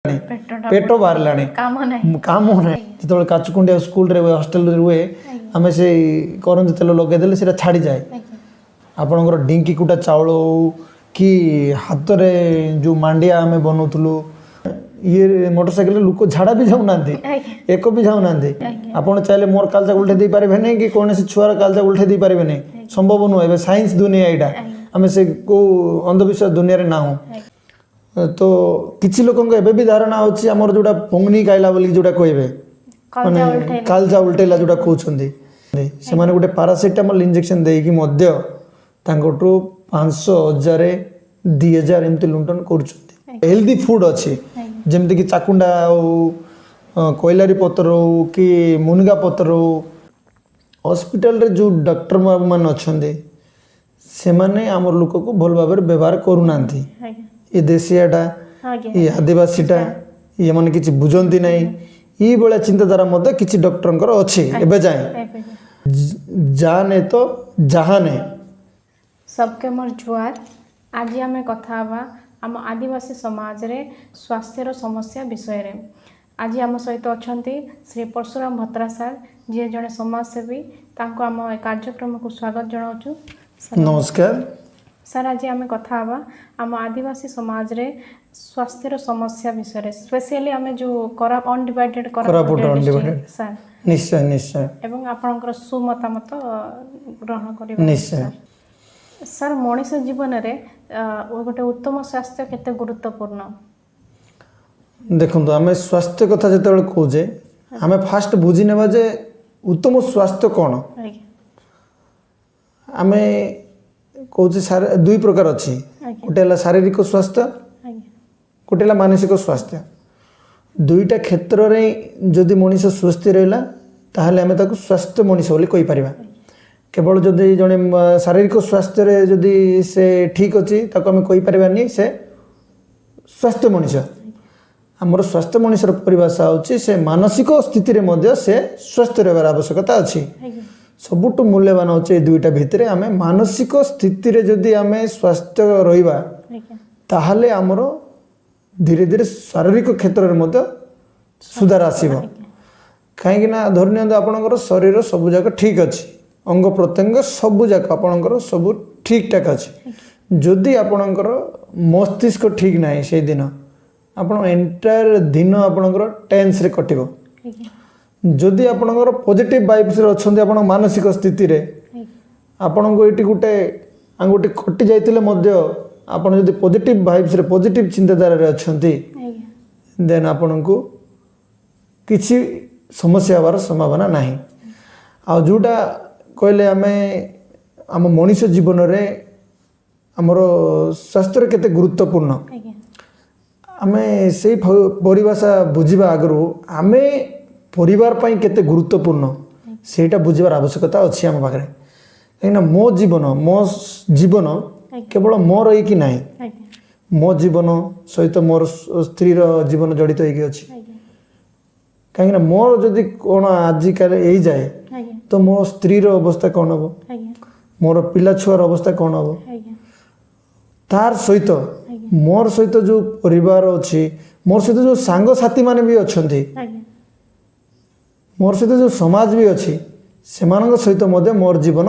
पेट बाहर काम ना जो काचुकुंडिया स्कूल हॉस्टेल रुए आम से करंज तेल लगेदेले से छाड़ी जाए आपणकर ढिंकी कुटा चाउल कि हाथ में जो मांडिया आम बनाऊलु ये मोटरसाइकिल लोक झाड़ा भी जाऊना एक भी जाऊना आप चाहिए मोर कालचा उल्टे दे पारे नहीं कि कौन से छुआर कालचा उल्टे दे पारे नहीं संभव नुह साइंस दुनिया यहाँ आम से को अंधविश्वास दुनिया ना हो तो किसी लोक भी धारणा अच्छी आमर जोटा पंगनी खाइला बोली जोटा कहे माने कालजा उल्टेला जोटा कहते से गोटे पारासीटामल इंजेक्शन देकी 500 1000 2000 एमती लुंटन कर हेल्दी फूड अच्छी जमती कि चाकुंडा हो कोयलारी पतर हो कि मुनगा पतर हो हॉस्पिटल रे जो डॉक्टर मान अच्छा से माने आमर लोक को भल भाव व्यवहार करूना ये देशियाटा ये आदिवासीटा ये मैंने किसी बुझंती नहीं ये भाया चिंताधारा मध्य किसी डॉक्टर अच्छी एवं जाए जाने तो जहाने सबके मोर जुआर आज आम कथा आम आदिवासी समाज रे स्वास्थ्यर समस्या विषय रे आज आम सहित अच्छा श्री परशुराम भत्रा सार जी जड़े समाजसेवी तांको आम कार्यक्रम को स्वागत जनाऊँ। नमस्कार सर आज आम कथा आम आदिवासी समाज रे स्वास्थ्यर समस्या विषय रे स्पेशली आम जो कोराप अनडिवाइडेड सर निश्चय निश्चय एवं आपनकर सुमतामत ग्रहण करिबा निश्चय सर मनीष जीवन रे गोटे उत्तम स्वास्थ्य केते गुरुत्वपूर्ण देखो आम स्वास्थ्य कथा जो कहे आम फास्ट बुझी नेबा जे उत्तम स्वास्थ्य कौन आम कहे दुई प्रकार अच्छी गोटे शारीरिक स्वास्थ्य गोटे मानसिक स्वास्थ्य दुईटा क्षेत्र में जदि मनीष स्वस्थ रहा ताहले आम ताको स्वास्थ्य मनीष बोली कहि परिबा केवल जदि जड़े शारीरिक स्वास्थ्य रे जदि से ठीक अच्छी ताको आम कहि परिबानी से स्वास्थ्य मनीष आमर स्वास्थ्य मनीषर परिभाषा होची से मानसिक स्थिति रे मध्य से स्वस्थ रहबार आवश्यकता अच्छी सबुठ मूल्यवान होचे दुईटा भितर आम मानसिक स्थिति रे जदि आम स्वास्थ्य रहिबा ताहले आमर धीरे धीरे शारीरिक क्षेत्र में मध्य सुधार आसब कहीं धरनी आपणकर शरीर सबू जाक ठीक अच्छी अंग प्रत्यंग सबू जाक आपणकर सब ठीक ठाक अच्छी जदि आपणकर मस्तिष्क ठीक ना से दिन आपण एंटायर दिन आपणकर टेंस रे कटिबो जदि आपणकर पॉजिटिव वाइब्स रे अछंती आपण मानसिक स्थिति रे आपण को एटी गुटे आंगुटी कटि जाइतिले मध्य आपण जदि पॉजिटिव वाइब्स रे पॉजिटिव चिंताधारा रे अछंती देन आपण को किसी समस्या हबार संभावना नाही आ जोटा कहले आम मनीष जीवन रे हमर स्वास्थ्य केते गुरुत्वपूर्ण आमे से परिभाषा बुझिबा आगरु आमे परिवार पई केते गुरुत्वपूर्ण सेटा बुझिबार आवश्यकता अछि हम पाखरे कहिना मो जीवन केवल मोर रही कि नहीं मो जीवन सहित मोर स्त्री जीवन जड़ित होगी अच्छी कहीं मोर जदि कौन आजिकल यही जाए तो मो स्त्री अवस्था कौन हम मोर पिला छुआर अवस्था कौन हम तार सहित मोर सहित जो परिवार अच्छी मोर सहित जो सांग साथी माने भी अच्छा मोर सहित जो समाज भी अच्छी से सहित मध्य मोर जीवन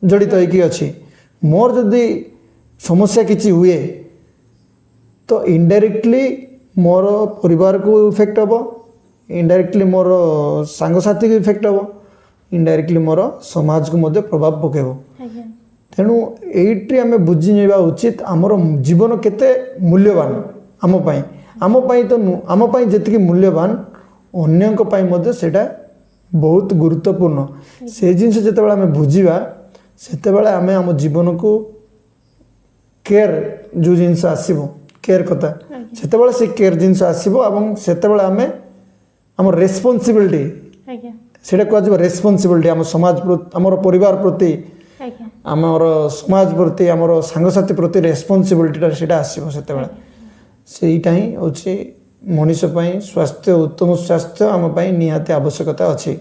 जड़ित होगी अच्छी मोर जदि समस्या किसी हुए तो इनडायरेक्टली मोर परिवार को इफेक्ट हम इनडायरेक्टली मोर सांगसाथी को इफेक्ट हम इनडायरेक्टली मोर समाज को मध्य प्रभाव पकेब तेणु ये आम बुझी नेबा उचित आमर जीवन केते मूल्यवान आमपाई तो आमपाई जेतिकी मूल्यवान अन्यंक पाई मध्य सेटा बहुत गुरुत्वपूर्ण से जिनस जेतेबेले आम बुझीबा सेतेबेले आम आम जीवन को केयर जो जिनस आसब केयर कथा सेतेबेले से केयर जिनस आसब एवं सेतेबेले आम आम रेस्पॉन्सिबिलिटी सेटा कह रेस्पॉन्सिबिलिटी आम समाज आमर परिवार प्रति आमर समाज प्रति आमर सांगसाथी प्रति रेस्पॉन्सिबिलिटी सेटा आसब सेतेबेले सेटा ही होची मनीष पई स्वास्थ्य उत्तम स्वास्थ्य आम पई निहाती आवश्यकता अछि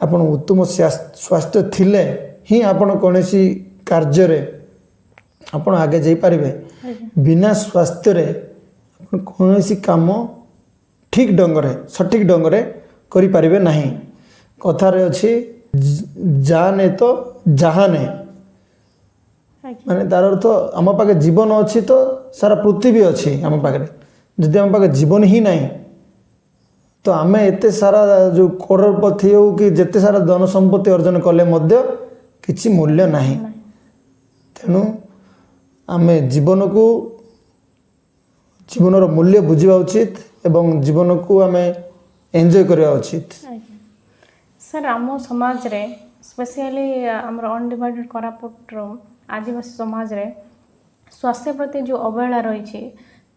आपण उत्तम स्वास्थ्य थिले ही आपण कोनोसी कार्य रे आपण आगे जाई पारिबे बिना स्वास्थ्य रे कौन काम ଠିକ୍ ଢଙ୍ଗରେ ସଠିକ୍ ଢଙ୍ଗରେ କରିପାରିବେ ନାହିଁ। କଥାରେ ଅଛି ଜାନେ ତ ଜାହାନେ, ଆଜ୍ଞା ମାନେ ତାର ଅର୍ଥ ଆମ ପାଖେ ଜୀବନ ଅଛି ତ ସାରା ପୃଥିବୀ ଅଛି ଆମ ପାଖରେ। ଯଦି ଆମ ପାଖେ ଜୀବନ ହିଁ ନାହିଁ ତ ଆମେ ଏତେ ସାରା ଯେଉଁ କରୋଡ଼ପତି ହେଉ କି ଯେତେ ସାରା ଧନ ସମ୍ପତ୍ତି ଅର୍ଜନ କଲେ ମଧ୍ୟ କିଛି ମୂଲ୍ୟ ନାହିଁ। ନାହିଁ। ତେଣୁ ଆମେ ଜୀବନର ମୂଲ୍ୟ ବୁଝିବା ଉଚିତ ଏବଂ ଜୀବନକୁ ଆମେ ଏନ୍ଜୟ କରିବା ଉଚିତ। ଆଜ୍ଞା ସାର୍, ଆମ ସମାଜରେ ସ୍ପେସିଆଲି ଆମର ଅନଡିଭାଇଡେଡ଼ କୋରାପୁଟର ଆଦିବାସୀ ସମାଜରେ ସ୍ୱାସ୍ଥ୍ୟ ପ୍ରତି ଯେଉଁ ଅବହେଳା ରହିଛି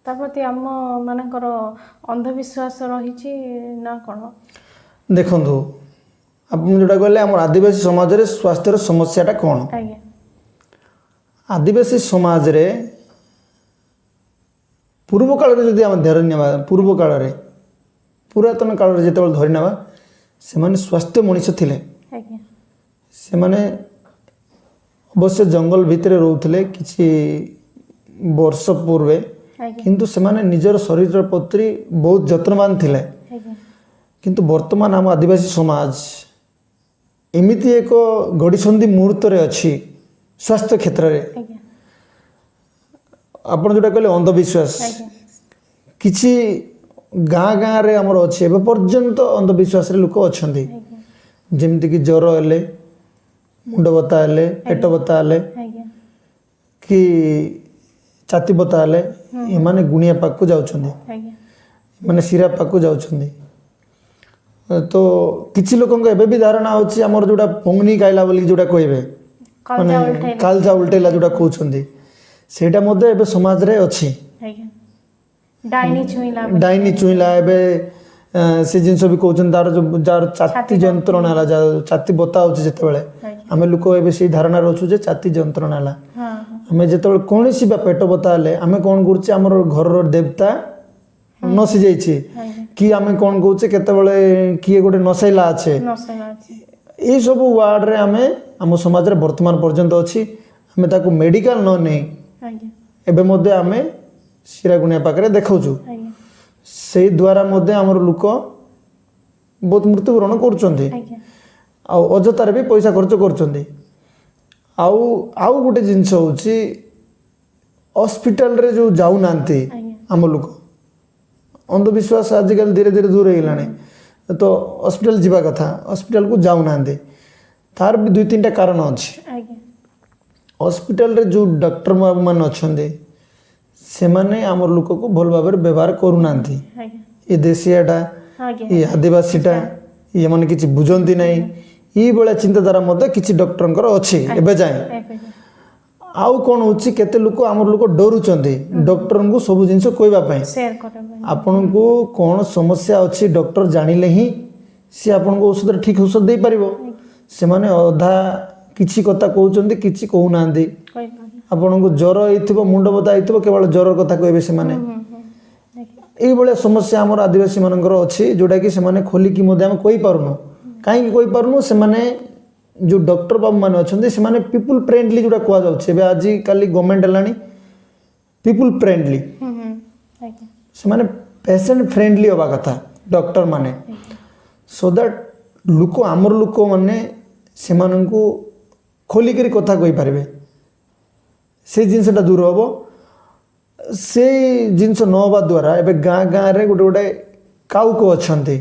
ତା ପ୍ରତି ଆମ ମାନଙ୍କର ଅନ୍ଧବିଶ୍ୱାସ ରହିଛି ନା କ'ଣ? ଦେଖନ୍ତୁ, ଆପଣ ଯେଉଁଟା କହିଲେ ଆମର ଆଦିବାସୀ ସମାଜରେ ସ୍ୱାସ୍ଥ୍ୟର ସମସ୍ୟାଟା କ'ଣ? ଆଜ୍ଞା ଆଦିବାସୀ ସମାଜରେ ପୂର୍ବ କାଳରେ ଯଦି ଆମେ ଧରି ନେବା, ପୂର୍ବ କାଳରେ ପୁରାତନ କାଳରେ ଯେତେବେଳେ ଧରି ନେବା, ସେମାନେ ସ୍ୱାସ୍ଥ୍ୟ ମଣିଷ ଥିଲେ। ଆଜ୍ଞା ସେମାନେ ଅବଶ୍ୟ ଜଙ୍ଗଲ ଭିତରେ ରହୁଥିଲେ କିଛି ବର୍ଷ ପୂର୍ବେ, ଆଜ୍ଞା କିନ୍ତୁ ସେମାନେ ନିଜର ଶରୀର ପ୍ରତି ବହୁତ ଯତ୍ନବାନ ଥିଲେ। ଆଜ୍ଞା କିନ୍ତୁ ବର୍ତ୍ତମାନ ଆମ ଆଦିବାସୀ ସମାଜ ଏମିତି ଏକ ଘଡ଼ିସନ୍ଧି ମୁହୂର୍ତ୍ତରେ ଅଛି ସ୍ୱାସ୍ଥ୍ୟ କ୍ଷେତ୍ରରେ। ଆଜ୍ଞା ଆପଣ ଯେଉଁଟା କହିଲେ ଅନ୍ଧବିଶ୍ୱାସ, ଆଜ୍ଞା କିଛି ଗାଁରେ ଆମର ଅଛି ଏବେ ପର୍ଯ୍ୟନ୍ତ ଅନ୍ଧବିଶ୍ୱାସରେ ଲୋକ ଅଛନ୍ତି। ଆଜ୍ଞା ଯେମିତିକି ଜ୍ୱର ହେଲେ, ମୁଣ୍ଡ ବଥା ହେଲେ, ପେଟ ବଥା ହେଲେ ଆଜ୍ଞା କି ଛାତି ବଥା ହେଲେ ଏମାନେ ଗୁଣିଆ ପାଖକୁ ଯାଉଛନ୍ତି, ଆଜ୍ଞା ମାନେ ଶିରା ପାଖକୁ ଯାଉଛନ୍ତି। ତ କିଛି ଲୋକଙ୍କ ଏବେ ବି ଧାରଣା ଅଛି ଆମର ଯେଉଁଟା ପଙ୍ଗନି ଖାଇଲା ବୋଲି ଯେଉଁଟା କହିବେ, ମାନେ କଲଜା ଉଲ୍ଟେଇଲା। କାଲଜା ଉଲ୍ଟେଇଲା ଯେଉଁଟା କହୁଛନ୍ତି, ସେଇଟା ମଧ୍ୟ ଏବେ ସମାଜରେ ଅଛି। ଆଜ୍ଞା ଡାଇନି ଛୁଇଁଲା ଡାଇନି ଚୁଇଁଲା, ଏବେ ସେ ଜିନିଷ ବି କହୁଛନ୍ତି ତାର ଯାହାର ଛାତି ଯନ୍ତ୍ରଣା ହେଲା, ଯାହାର ଛାତି ବତା ହେଉଛି ଯେତେବେଳେ, ଆଜ୍ଞା ଆମେ ଲୋକ ଏବେ ସେଇ ଧାରଣାରେ ଅଛୁ ଯେ ଛାତି ଯନ୍ତ୍ରଣା ହେଲା। ହଁ ଆମେ ଯେତେବେଳେ କୌଣସି ବା ପେଟ ବଥା ହେଲେ ଆମେ କ'ଣ କରୁଛେ, ଆମର ଘରର ଦେବତା ନସି ଯାଇଛି ଆଜ୍ଞା କି ଆମେ କ'ଣ କହୁଛେ କେତେବେଳେ କିଏ ଗୋଟେ ନସେଇଲା ଅଛି। ନସେଇଲା ଅଛି। ଏଇସବୁ ୱାର୍ଡ଼ରେ ଆମେ ଆମ ସମାଜରେ ବର୍ତ୍ତମାନ ପର୍ଯ୍ୟନ୍ତ ଅଛି। ଆମେ ତାକୁ ମେଡ଼ିକାଲ ନ ନେଇ ଆଜ୍ଞା ଏବେ ମଧ୍ୟ ଆମେ ଶିରାଗୁଣିଆ ପାଖରେ ଦେଖାଉଛୁ। ଆଜ୍ଞା ସେଇ ଦ୍ୱାରା ମଧ୍ୟ ଆମର ଲୋକ ବହୁତ ମୃତ୍ୟୁବରଣ କରୁଛନ୍ତି, ଆଜ୍ଞା ଆଉ ଅଯଥାରେ ବି ପଇସା ଖର୍ଚ୍ଚ କରୁଛନ୍ତି। ଆଉ ଗୋଟେ ଜିନିଷ ହେଉଛି ହସ୍ପିଟାଲରେ ଯେଉଁ ଯାଉନାହାନ୍ତି ଆଜ୍ଞା ଆମ ଲୋକ, ଅନ୍ଧବିଶ୍ୱାସ ଆଜିକାଲି ଧୀରେ ଧୀରେ ଦୂର ହେଇଗଲାଣି। ତ ହସ୍ପିଟାଲ ଯିବା କଥା, ହସ୍ପିଟାଲକୁ ଯାଉନାହାନ୍ତି। ତାର ବି 2-3ଟା କାରଣ ଅଛି। ଆଜ୍ଞା ହସ୍ପିଟାଲରେ ଯେଉଁ ଡକ୍ଟର ମାନେ ଅଛନ୍ତି ସେମାନେ ଆମର ଲୋକକୁ ଭଲ ଭାବରେ ବ୍ୟବହାର କରୁନାହାନ୍ତି। ଆଜ୍ଞା ଏ ଦେଶିଆଟା, ଆଜ୍ଞା ଏ ଆଦିବାସୀଟା, ଏମାନେ କିଛି ବୁଝନ୍ତି ନାହିଁ, ଏଇଭଳିଆ ଚିନ୍ତାଧାରା ମଧ୍ୟ କିଛି ଡକ୍ଟରଙ୍କର ଅଛି ଏବେ ଯାଏଁ। ଏବେ ଆଉ କ'ଣ ହେଉଛି, କେତେ ଲୋକ ଆମର ଲୋକ ଡରୁଛନ୍ତି ଡକ୍ଟରଙ୍କୁ ସବୁ ଜିନିଷ କହିବା ପାଇଁ। ସେୟାର କରିବା ଆପଣଙ୍କୁ କ'ଣ ସମସ୍ୟା ଅଛି ଡକ୍ଟର ଜାଣିଲେ ହିଁ ସିଏ ଆପଣଙ୍କୁ ଔଷଧରେ ଠିକ୍ ଔଷଧ ଦେଇପାରିବ। ସେମାନେ ଅଧା କିଛି କଥା କହୁଛନ୍ତି, କିଛି କହୁନାହାନ୍ତି। କହିପାରିବି। ଆପଣଙ୍କୁ ଜ୍ୱର ହେଇଥିବ, ମୁଣ୍ଡ ବଥା ହେଇଥିବ, କେବଳ ଜ୍ୱର କଥା କହିବେ ସେମାନେ। ଆଜ୍ଞା ଏଇଭଳିଆ ସମସ୍ୟା ଆମର ଆଦିବାସୀମାନଙ୍କର ଅଛି, ଯେଉଁଟାକି ସେମାନେ ଖୋଲିକି ମଧ୍ୟ ଆମେ କହିପାରୁନୁ। କାହିଁକି କହିପାରୁନୁ, ସେମାନେ ଯେଉଁ ଡକ୍ଟର ବାବୁମାନେ ଅଛନ୍ତି ସେମାନେ ପିପୁଲ୍ ଫ୍ରେଣ୍ଡଲି ଯେଉଁଟା କୁହାଯାଉଛି, ଏବେ ଆଜିକାଲି ଗଭର୍ଣ୍ଣମେଣ୍ଟ ହେଲାଣି ପିପୁଲ୍ ଫ୍ରେଣ୍ଡଲି, ଆଜ୍ଞା ସେମାନେ ପେସେଣ୍ଟ ଫ୍ରେଣ୍ଡଲି ହେବା କଥା ଡକ୍ଟରମାନେ, ସୋ ଦ୍ୟାଟ୍ ଆମର ଲୋକମାନେ ସେମାନଙ୍କୁ ଖୋଲିକରି କଥା କହିପାରିବେ। ସେଇ ଜିନିଷଟା ଦୂର ହେବ। ସେଇ ଜିନିଷ ନ ହେବା ଦ୍ୱାରା ଏବେ ଗାଁରେ ଗୋଟେ କାଉକ ଅଛନ୍ତି,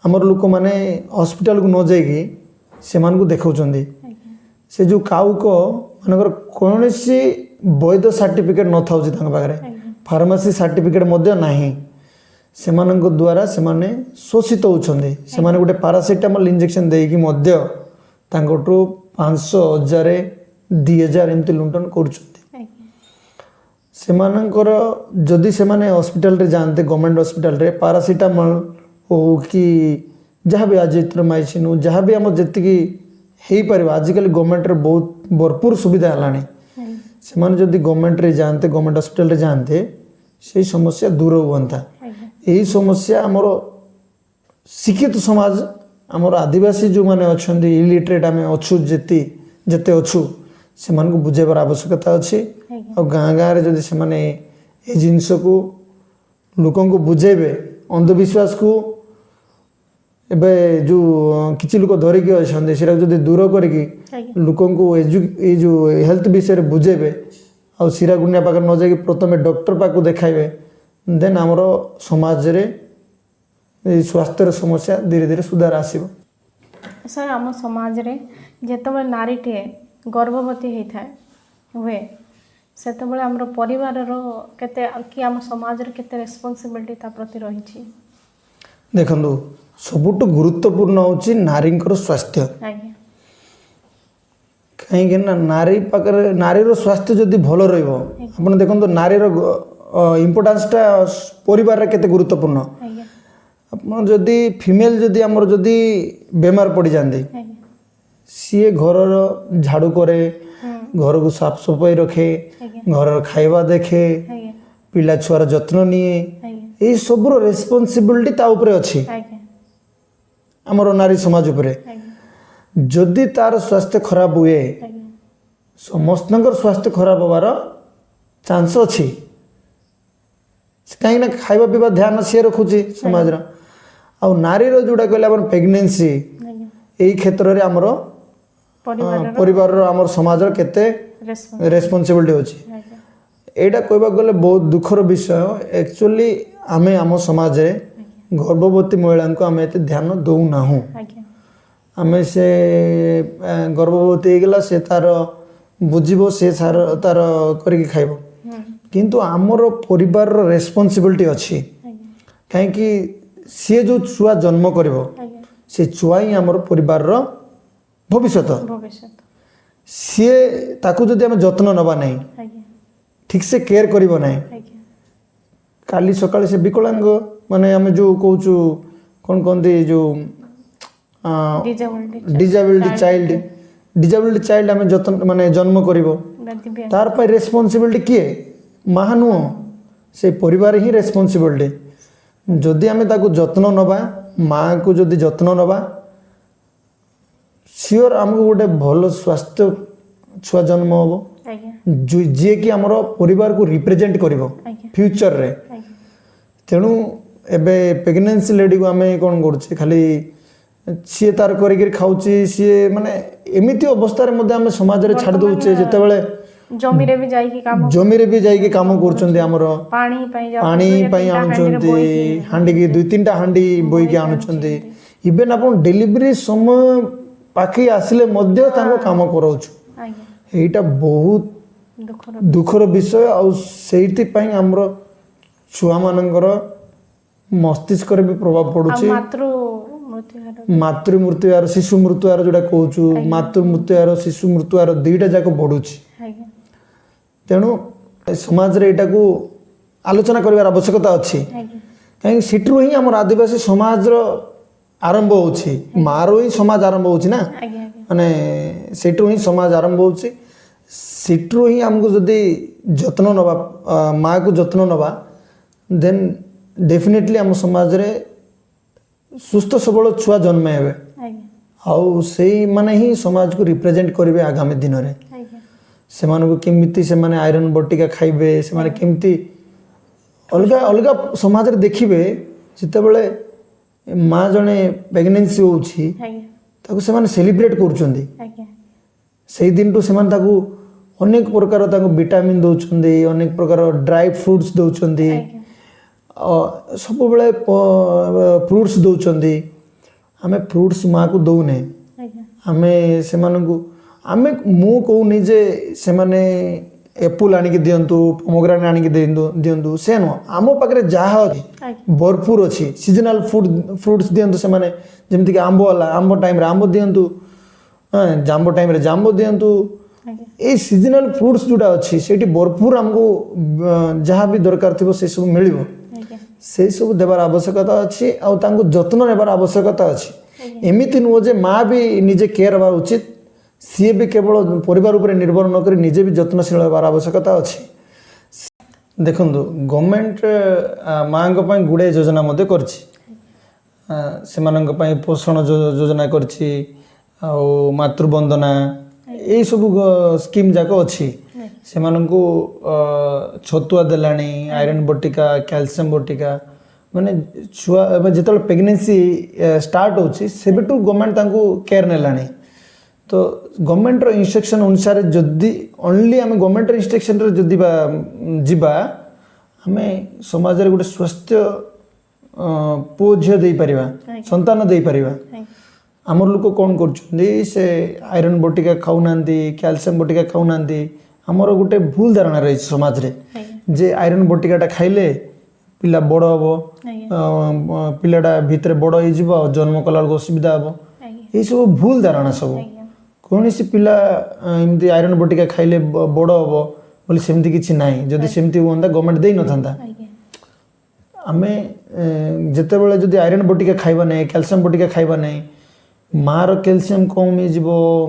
ଆମର ଲୋକମାନେ ହସ୍ପିଟାଲକୁ ନ ଯାଇକି ସେମାନଙ୍କୁ ଦେଖାଉଛନ୍ତି। ଆଜ୍ଞା ସେ ଯେଉଁ କାଉକ ମାନଙ୍କର କୌଣସି ବୈଧ ସାର୍ଟିଫିକେଟ୍ ନଥାଉଛି ତାଙ୍କ ପାଖରେ, ଫାର୍ମାସି ସାର୍ଟିଫିକେଟ୍ ମଧ୍ୟ ନାହିଁ। ସେମାନଙ୍କ ଦ୍ୱାରା ସେମାନେ ଶୋଷିତ ହେଉଛନ୍ତି। ସେମାନେ ଗୋଟେ ପାରାସିଟାମଲ୍ ଇଞ୍ଜେକ୍ସନ୍ ଦେଇକି ମଧ୍ୟ ତାଙ୍କଠୁ 500, 1000, 2000 ଏମିତି ଲୁଣ୍ଠନ କରୁଛନ୍ତି। ଆଜ୍ଞା ସେମାନଙ୍କର ଯଦି ସେମାନେ ହସ୍ପିଟାଲରେ ଯାଆନ୍ତେ, ଗଭର୍ଣ୍ଣମେଣ୍ଟ ହସ୍ପିଟାଲରେ ପାରାସିଟାମଲ୍ ହଉ କି ଯାହା ବି ଆଜିଥ୍ରୋମାଇସିନ୍ ହଉ, ଯାହା ବି ଆମର ଯେତିକି ହେଇପାରିବ, ଆଜିକାଲି ଗଭର୍ଣ୍ଣମେଣ୍ଟରେ ବହୁତ ଭରପୁର ସୁବିଧା ହେଲାଣି। ସେମାନେ ଯଦି ଗଭର୍ଣ୍ଣମେଣ୍ଟରେ ଯାଆନ୍ତେ, ଗଭର୍ଣ୍ଣମେଣ୍ଟ ହସ୍ପିଟାଲରେ ଯାଆନ୍ତେ, ସେଇ ସମସ୍ୟା ଦୂର ହୁଅନ୍ତା। ଆଜ୍ଞା ଏହି ସମସ୍ୟା ଆମର ଶିକ୍ଷିତ ସମାଜ, ଆମର ଆଦିବାସୀ ଯେଉଁମାନେ ଅଛନ୍ତି ଇଲିଟରେଟ୍ ଆମେ ଅଛୁ, ଯେତେ ଅଛୁ ସେମାନଙ୍କୁ ବୁଝାଇବାର ଆବଶ୍ୟକତା ଅଛି। ଆଜ୍ଞା ଆଉ ଗାଁରେ ଯଦି ସେମାନେ ଏ ଜିନିଷକୁ ଲୋକଙ୍କୁ ବୁଝେଇବେ, अंधविश्वास को ଏବେ ଯେଉଁ କିଛି ଲୋକ ଧରିକି ଅଛନ୍ତି ସେଟାକୁ ଯଦି ଦୂର କରିକି ଲୋକଙ୍କୁ ଏଇ ଯେଉଁ ହେଲ୍ଥ ବିଷୟରେ ବୁଝେଇବେ ଆଉ ଶିରା ଗୁଣିଆ ପାଖରେ ନ ଯାଇକି ପ୍ରଥମେ ଡକ୍ଟର ପାଖକୁ ଦେଖାଇବେ ଦେନ୍ ଆମର ସମାଜରେ ଏଇ ସ୍ୱାସ୍ଥ୍ୟର ସମସ୍ୟା ଧୀରେ ଧୀରେ ସୁଧାର ଆସିବ। ସାର୍ ଆମ ସମାଜରେ ଯେତେବେଳେ ନାରୀଟିଏ ଗର୍ଭବତୀ ହେଇଥାଏ ହୁଏ ସେତେବେଳେ ଆମର ପରିବାରର କେତେ କି ଆମ ସମାଜର କେତେ ରେସ୍ପନ୍ସିବିଲିଟି ତା ପ୍ରତି ରହିଛି? ଦେଖନ୍ତୁ ସବୁଠୁ ଗୁରୁତ୍ୱପୂର୍ଣ୍ଣ ହେଉଛି ନାରୀଙ୍କର ସ୍ୱାସ୍ଥ୍ୟ। ଆଜ୍ଞା କାହିଁକି ନା ନାରୀ ପାଖରେ ନାରୀର ସ୍ୱାସ୍ଥ୍ୟ ଯଦି ଭଲ ରହିବ ଆପଣ ଦେଖନ୍ତୁ ନାରୀର ଇମ୍ପୋର୍ଟାନ୍ସଟା ପରିବାରରେ କେତେ ଗୁରୁତ୍ୱପୂର୍ଣ୍ଣ। ଆଜ୍ଞା ଆପଣ ଯଦି ଫିମେଲ୍ ଯଦି ଆମର ଯଦି ବେମାର ପଡ଼ିଯାନ୍ତି ଆଜ୍ଞା ସିଏ ଘରର ଝାଡ଼ୁ କରେ, ଘରକୁ ସାଫ ସଫାଇ ରଖେ, ଆଜ୍ଞା ଘରର ଖାଇବା ଦେଖେ, ଆଜ୍ଞା ପିଲା ଛୁଆର ଯତ୍ନ ନିଏ, ଆଜ୍ଞା ଏଇ ସବୁର ରେସ୍ପନ୍ସିବିଲିଟି ତା ଉପରେ ଅଛି ଆଜ୍ଞା ଆମର ନାରୀ ସମାଜ ଉପରେ। ଆଜ୍ଞା ଯଦି ତାର ସ୍ୱାସ୍ଥ୍ୟ ଖରାପ ହୁଏ ଆଜ୍ଞା ସମସ୍ତଙ୍କର ସ୍ୱାସ୍ଥ୍ୟ ଖରାପ ହେବାର ଚାନ୍ସ ଅଛି। କାହିଁକି ନା ଖାଇବା ପିଇବା ଧ୍ୟାନ ସିଏ ରଖୁଛି ସମାଜର। ଆଉ ନାରୀର ଯେଉଁଟା କହିଲେ ଆମର ପ୍ରେଗନେନ୍ସି ଆଜ୍ଞା ଏଇ କ୍ଷେତ୍ରରେ ଆମର ପରିବାରର ଆମର ସମାଜର କେତେ ରେସ୍ପନ୍ସିବିଲିଟି ଅଛି। ଆଜ୍ଞା ଏଇଟା କହିବାକୁ ଗଲେ ବହୁତ ଦୁଃଖର ବିଷୟ। ଆକ୍ଚୁଆଲି ଆମେ ଆମ ସମାଜରେ ଗର୍ଭବତୀ ମହିଳାଙ୍କୁ ଆମେ ଏତେ ଧ୍ୟାନ ଦେଉନାହୁଁ। ଆଜ୍ଞା ଆମେ ସେ ଗର୍ଭବତୀ ହେଇଗଲା ସେ ତାର ବୁଝିବ ସେ ତାର କରିକି ଖାଇବ, କିନ୍ତୁ ଆମର ପରିବାରର ରେସ୍ପନ୍ସିବିଲିଟି ଅଛି। ଆଜ୍ଞା କାହିଁକି ସିଏ ଯେଉଁ ଛୁଆ ଜନ୍ମ କରିବ ଆଜ୍ଞା ସେ ଛୁଆ ହିଁ ଆମର ପରିବାରର ଭବିଷ୍ୟତ। ଭବିଷ୍ୟତ ସିଏ ତାକୁ ଯଦି ଆମେ ଯତ୍ନ ନେବା ନାହିଁ ଆଜ୍ଞା ଠିକ୍ ସେ କେୟାର କରିବ ନାହିଁ ଆଜ୍ଞା କାଲି ସକାଳେ ସେ ବିକଳାଙ୍ଗ ମାନେ ଆମେ ଯେଉଁ କହୁଛୁ କ'ଣ କହନ୍ତି ଯେଉଁ ଡିଜାବିଲିଟି ଚାଇଲ୍ଡ ଆମେ ଯତ୍ନ ମାନେ ଜନ୍ମ କରିବ ତାର ପାଇଁ ରେସ୍ପନ୍ସିବିଲିଟି କିଏ? ମା ନୁହଁ, ସେ ପରିବାର ହିଁ ରେସ୍ପନ୍ସିବିଲିଟି। ଯଦି ଆମେ ତାକୁ ଯତ୍ନ ନେବା ମାଆକୁ ଯଦି ଯତ୍ନ ନେବା ସିଓର ଆମକୁ ଗୋଟେ ଭଲ ସ୍ୱାସ୍ଥ୍ୟ ଛୁଆ ଜନ୍ମ ହେବ ଆଜ୍ଞା ଯିଏକି ଆମର ପରିବାରକୁ ରିପ୍ରେଜେଣ୍ଟ କରିବ ଆଜ୍ଞା ଫ୍ୟୁଚରରେ। ଆଜ୍ଞା ତେଣୁ ଏବେ ପ୍ରେଗନେନ୍ସି ଲେଡ଼ିକୁ ଆମେ କ'ଣ କରୁଛେ ଖାଲି ସିଏ ତାର କରିକି ଖାଉଛି ସିଏ ମାନେ ଏମିତି ଅବସ୍ଥାରେ ମଧ୍ୟ ଆମେ ସମାଜରେ ଛାଡ଼ି ଦେଉଛେ ଯେତେବେଳେ ଜମିରେ ବି ଯାଇକି କାମ କରୁଛନ୍ତି ଆମର ପାଣି ପାଇଁ ଆଣୁଛନ୍ତି ହାଣ୍ଡିକି 2-3ଟା ହାଣ୍ଡି ବୋହିକି ଆଣୁଛନ୍ତି। ଇଭେନ୍ ଆପଣ ଡେଲିଭରି ସମୟ ପାଖେଇ ଆସିଲେ ମଧ୍ୟ ତାଙ୍କୁ କାମ କରାଉଛୁ। ଆଜ୍ଞା ଏଇଟା ବହୁତ ଦୁଃଖର ବିଷୟ। ଆଉ ସେଇଥିପାଇଁ ଆମର ଛୁଆମାନଙ୍କର ମସ୍ତିଷ୍କରେ ବି ପ୍ରଭାବ ପଡ଼ୁଛି। ମାତୃ ମୃତ୍ୟୁହାର ଶିଶୁ ମୃତ୍ୟୁହାର ଯେଉଁଟା କହୁଛୁ ମାତୃ ମୃତ୍ୟୁହାର ଶିଶୁ ମୃତ୍ୟୁହାର ଦୁଇଟା ଯାକ ବଢ଼ୁଛି। ତେଣୁ ସମାଜରେ ଏଇଟାକୁ ଆଲୋଚନା କରିବାର ଆବଶ୍ୟକତା ଅଛି। କାହିଁକି ସେଠରୁ ହିଁ ଆମର ଆଦିବାସୀ ସମାଜର ଆରମ୍ଭ ହେଉଛି, ମାଆରୁ ହିଁ ସମାଜ ଆରମ୍ଭ ହେଉଛି ନା, ମାନେ ସେଠରୁ ହିଁ ସମାଜ ଆରମ୍ଭ ହେଉଛି। ସେଠରୁ ହିଁ ଆମକୁ ଯଦି ଯତ୍ନ ନେବା ମାଆକୁ ଯତ୍ନ ନେବା ଦେନ୍ ଡେଫିନେଟଲି ଆମ ସମାଜରେ ସୁସ୍ଥ ସବଳ ଛୁଆ ଜନ୍ମ ହେବେ ଆଉ ସେଇମାନେ ହିଁ ସମାଜକୁ ରିପ୍ରେଜେଣ୍ଟ କରିବେ ଆଗାମୀ ଦିନରେ। ସେମାନଙ୍କୁ କେମିତି ସେମାନେ ଆଇରନ୍ ବଟିକା ଖାଇବେ, ସେମାନେ କେମିତି ଅଲଗା ଅଲଗା ସମାଜରେ ଦେଖିବେ ଯେତେବେଳେ ମା ଜଣେ ପ୍ରେଗନେନ୍ସି ହେଉଛି ତାକୁ ସେମାନେ ସେଲିବ୍ରେଟ୍ କରୁଛନ୍ତି। ସେଇ ଦିନଠୁ ସେମାନେ ତାକୁ ଅନେକ ପ୍ରକାର ତାଙ୍କୁ ଭିଟାମିନ୍ ଦେଉଛନ୍ତି, ଅନେକ ପ୍ରକାର ଡ୍ରାଇ ଫ୍ରୁଟ୍ସ ଦେଉଛନ୍ତି, ସବୁବେଳେ ଫ୍ରୁଟ୍ସ ଦେଉଛନ୍ତି। ଆମେ ଫ୍ରୁଟ୍ସ ମାଆକୁ ଦେଉନେ, ଆମେ ସେମାନଙ୍କୁ ମୁଁ କହୁନି ଯେ ସେମାନେ ଏପୁଲ୍ ଆଣିକି ଦିଅନ୍ତୁ, ପୋମୋଗ୍ରାନେଟ୍ ଆଣିକି ଦିଅନ୍ତୁ, ସେ ନୁହଁ। ଆମ ପାଖରେ ଯାହା ଅଛି ଭରପୁର ଅଛି, ସିଜନାଲ୍ ଫ୍ରୁଟ୍ସ ଦିଅନ୍ତୁ। ସେମାନେ ଯେମିତିକି ଆମ୍ବ ହେଲା, ଆମ୍ବ ଟାଇମ୍ରେ ଆମ୍ବ ଦିଅନ୍ତୁ, ଜାମ୍ବ ଟାଇମ୍ରେ ଜାମ୍ବ ଦିଅନ୍ତୁ। ଏଇ ସିଜନାଲ୍ ଫ୍ରୁଟ୍ସ ଯେଉଁଟା ଅଛି ସେଇଠି ଭରପୁର ଆମକୁ ଯାହା ବି ଦରକାର ଥିବ ସେସବୁ ମିଳିବ। ସେଇସବୁ ଦେବାର ଆବଶ୍ୟକତା ଅଛି ଆଉ ତାଙ୍କୁ ଯତ୍ନ ନେବାର ଆବଶ୍ୟକତା ଅଛି। ଏମିତି ନୁହଁ ଯେ ମା ବି ନିଜେ କେୟାର ହେବା ଉଚିତ, ସିଏ ବି କେବଳ ପରିବାର ଉପରେ ନିର୍ଭର ନକରି ନିଜେ ବି ଯତ୍ନଶୀଳ ହେବାର ଆବଶ୍ୟକତା ଅଛି। ଦେଖନ୍ତୁ ଗଭର୍ଣ୍ଣମେଣ୍ଟ ମାଆଙ୍କ ପାଇଁ ଗୁଡ଼ାଏ ଯୋଜନା ମଧ୍ୟ କରିଛି। ସେମାନଙ୍କ ପାଇଁ ପୋଷଣ ଯୋଜନା କରିଛି ଆଉ ମାତୃବନ୍ଦନା ଏଇସବୁ ସ୍କିମ୍ ଯାକ ଅଛି। ସେମାନଙ୍କୁ ଛତୁଆ ଦେଲାଣି, ଆଇରନ୍ ବଟିକା, କ୍ୟାଲସିୟମ୍ ବଟିକା ମାନେ ଛୁଆ ଏବେ ଯେତେବେଳେ ପ୍ରେଗନେନ୍ସି ଷ୍ଟାର୍ଟ ହେଉଛି ସେବେଠୁ ଗଭର୍ଣ୍ଣମେଣ୍ଟ ତାଙ୍କୁ କେୟାର ନେଲାଣି। ତ ଗଭର୍ଣ୍ଣମେଣ୍ଟର ଇନଷ୍ଟ୍ରକ୍ସନ୍ ଅନୁସାରେ ଯଦି ଓନ୍ଲି ଆମେ ଗଭର୍ଣ୍ଣମେଣ୍ଟର ଇନଷ୍ଟ୍ରକ୍ସନ୍ରେ ଯଦି ଯିବା ଆମେ ସମାଜରେ ଗୋଟେ ସ୍ୱାସ୍ଥ୍ୟ ପୁଅ ଝିଅ ଦେଇପାରିବା, ସନ୍ତାନ ଦେଇପାରିବା। ଆମର ଲୋକ କ'ଣ କରୁଛନ୍ତି, ସେ ଆଇରନ୍ ବଟିକା ଖାଉନାହାନ୍ତି, କ୍ୟାଲସିୟମ୍ ବଟିକା ଖାଉନାହାନ୍ତି। ଆମର ଗୋଟେ ଭୁଲ ଧାରଣା ରହିଛି ସମାଜରେ ଯେ ଆଇରନ୍ ବଟିକାଟା ଖାଇଲେ ପିଲା ବଡ଼ ହେବ, ପିଲାଟା ଭିତରେ ବଡ଼ ହେଇଯିବ ଆଉ ଜନ୍ମ କଲା ବେଳକୁ ଅସୁବିଧା ହେବ। ଏଇସବୁ ଭୁଲ ଧାରଣା ସବୁ। କୌଣସି ପିଲା ଏମିତି ଆଇରନ୍ ବଟିକା ଖାଇଲେ ବଡ଼ ହେବ ବୋଲି ସେମିତି କିଛି ନାହିଁ। ଯଦି ସେମିତି ହୁଅନ୍ତା ଗଭର୍ଣ୍ଣମେଣ୍ଟ ଦେଇନଥାନ୍ତା। ଆମେ ଯେତେବେଳେ ଯଦି ଆଇରନ୍ ବଟିକା ଖାଇବା ନାହିଁ, କ୍ୟାଲସିୟମ୍ ବଟିକା ଖାଇବା ନାହିଁ, ମାଆର କ୍ୟାଲସିୟମ୍ କମ୍ ହେଇଯିବ,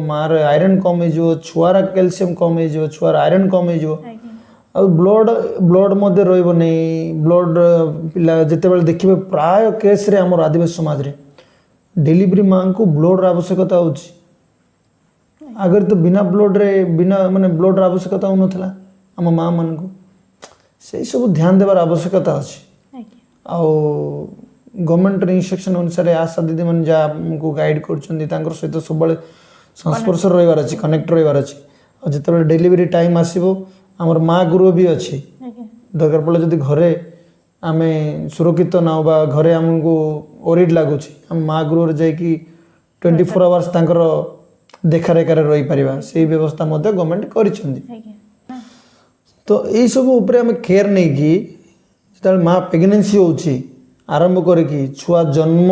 ମାଆର ଆଇରନ୍ କମ୍ ହେଇଯିବ, ଛୁଆର କ୍ୟାଲସିୟମ୍ କମ୍ ହେଇଯିବ, ଛୁଆର ଆଇରନ୍ କମ୍ ହେଇଯିବ। ଆଉ ବ୍ଲଡ଼ ମଧ୍ୟ ରହିବ ନାହିଁ। ବ୍ଲଡ଼ ପିଲା ଯେତେବେଳେ ଦେଖିବେ ପ୍ରାୟ କେସ୍ରେ ଆମର ଆଦିବାସୀ ସମାଜରେ ଡେଲିଭରି ମାଆଙ୍କୁ ବ୍ଲଡ଼ର ଆବଶ୍ୟକତା ହେଉଛି। ଆଗରେ ତ ବିନା ମାନେ ବ୍ଲଡ଼ର ଆବଶ୍ୟକତା ହେଉନଥିଲା ଆମ ମାଆମାନଙ୍କୁ। ସେଇସବୁ ଧ୍ୟାନ ଦେବାର ଆବଶ୍ୟକତା ଅଛି। ଆଉ ଗଭର୍ଣ୍ଣମେଣ୍ଟର ଇନଷ୍ଟ୍ରକ୍ସନ୍ ଅନୁସାରେ ଆଶା ଦିଦିମାନେ ଯାହା ଆମକୁ ଗାଇଡ଼ କରୁଛନ୍ତି ତାଙ୍କର ସହିତ ସବୁବେଳେ ସଂସ୍ପର୍ଶରେ ରହିବାର ଅଛି, କନେକ୍ଟ ରହିବାର ଅଛି। ଆଉ ଯେତେବେଳେ ଡେଲିଭରି ଟାଇମ୍ ଆସିବ ଆମର ମା' ଗୃହ ବି ଅଛି। ଦରକାର ପଡ଼ିଲେ ଯଦି ଘରେ ଆମେ ସୁରକ୍ଷିତ ନ ବା ଘରେ ଆମକୁ ଓରିଡ୍ ଲାଗୁଛି, ଆମେ ମା' ଗୃହରେ ଯାଇକି 24 ଆୱାର୍ସ ତାଙ୍କର ଦେଖାରେଖାରେ ରହିପାରିବା। ସେଇ ବ୍ୟବସ୍ଥା ମଧ୍ୟ ଗଭର୍ଣ୍ଣମେଣ୍ଟ କରିଛନ୍ତି। ତ ଏଇସବୁ ଉପରେ ଆମେ କେୟାର ନେଇକି ଯେତେବେଳେ ମା' ପ୍ରେଗନେନ୍ସି ହେଉଛି ଆରମ୍ଭ କରିକି ଛୁଆ ଜନ୍ମ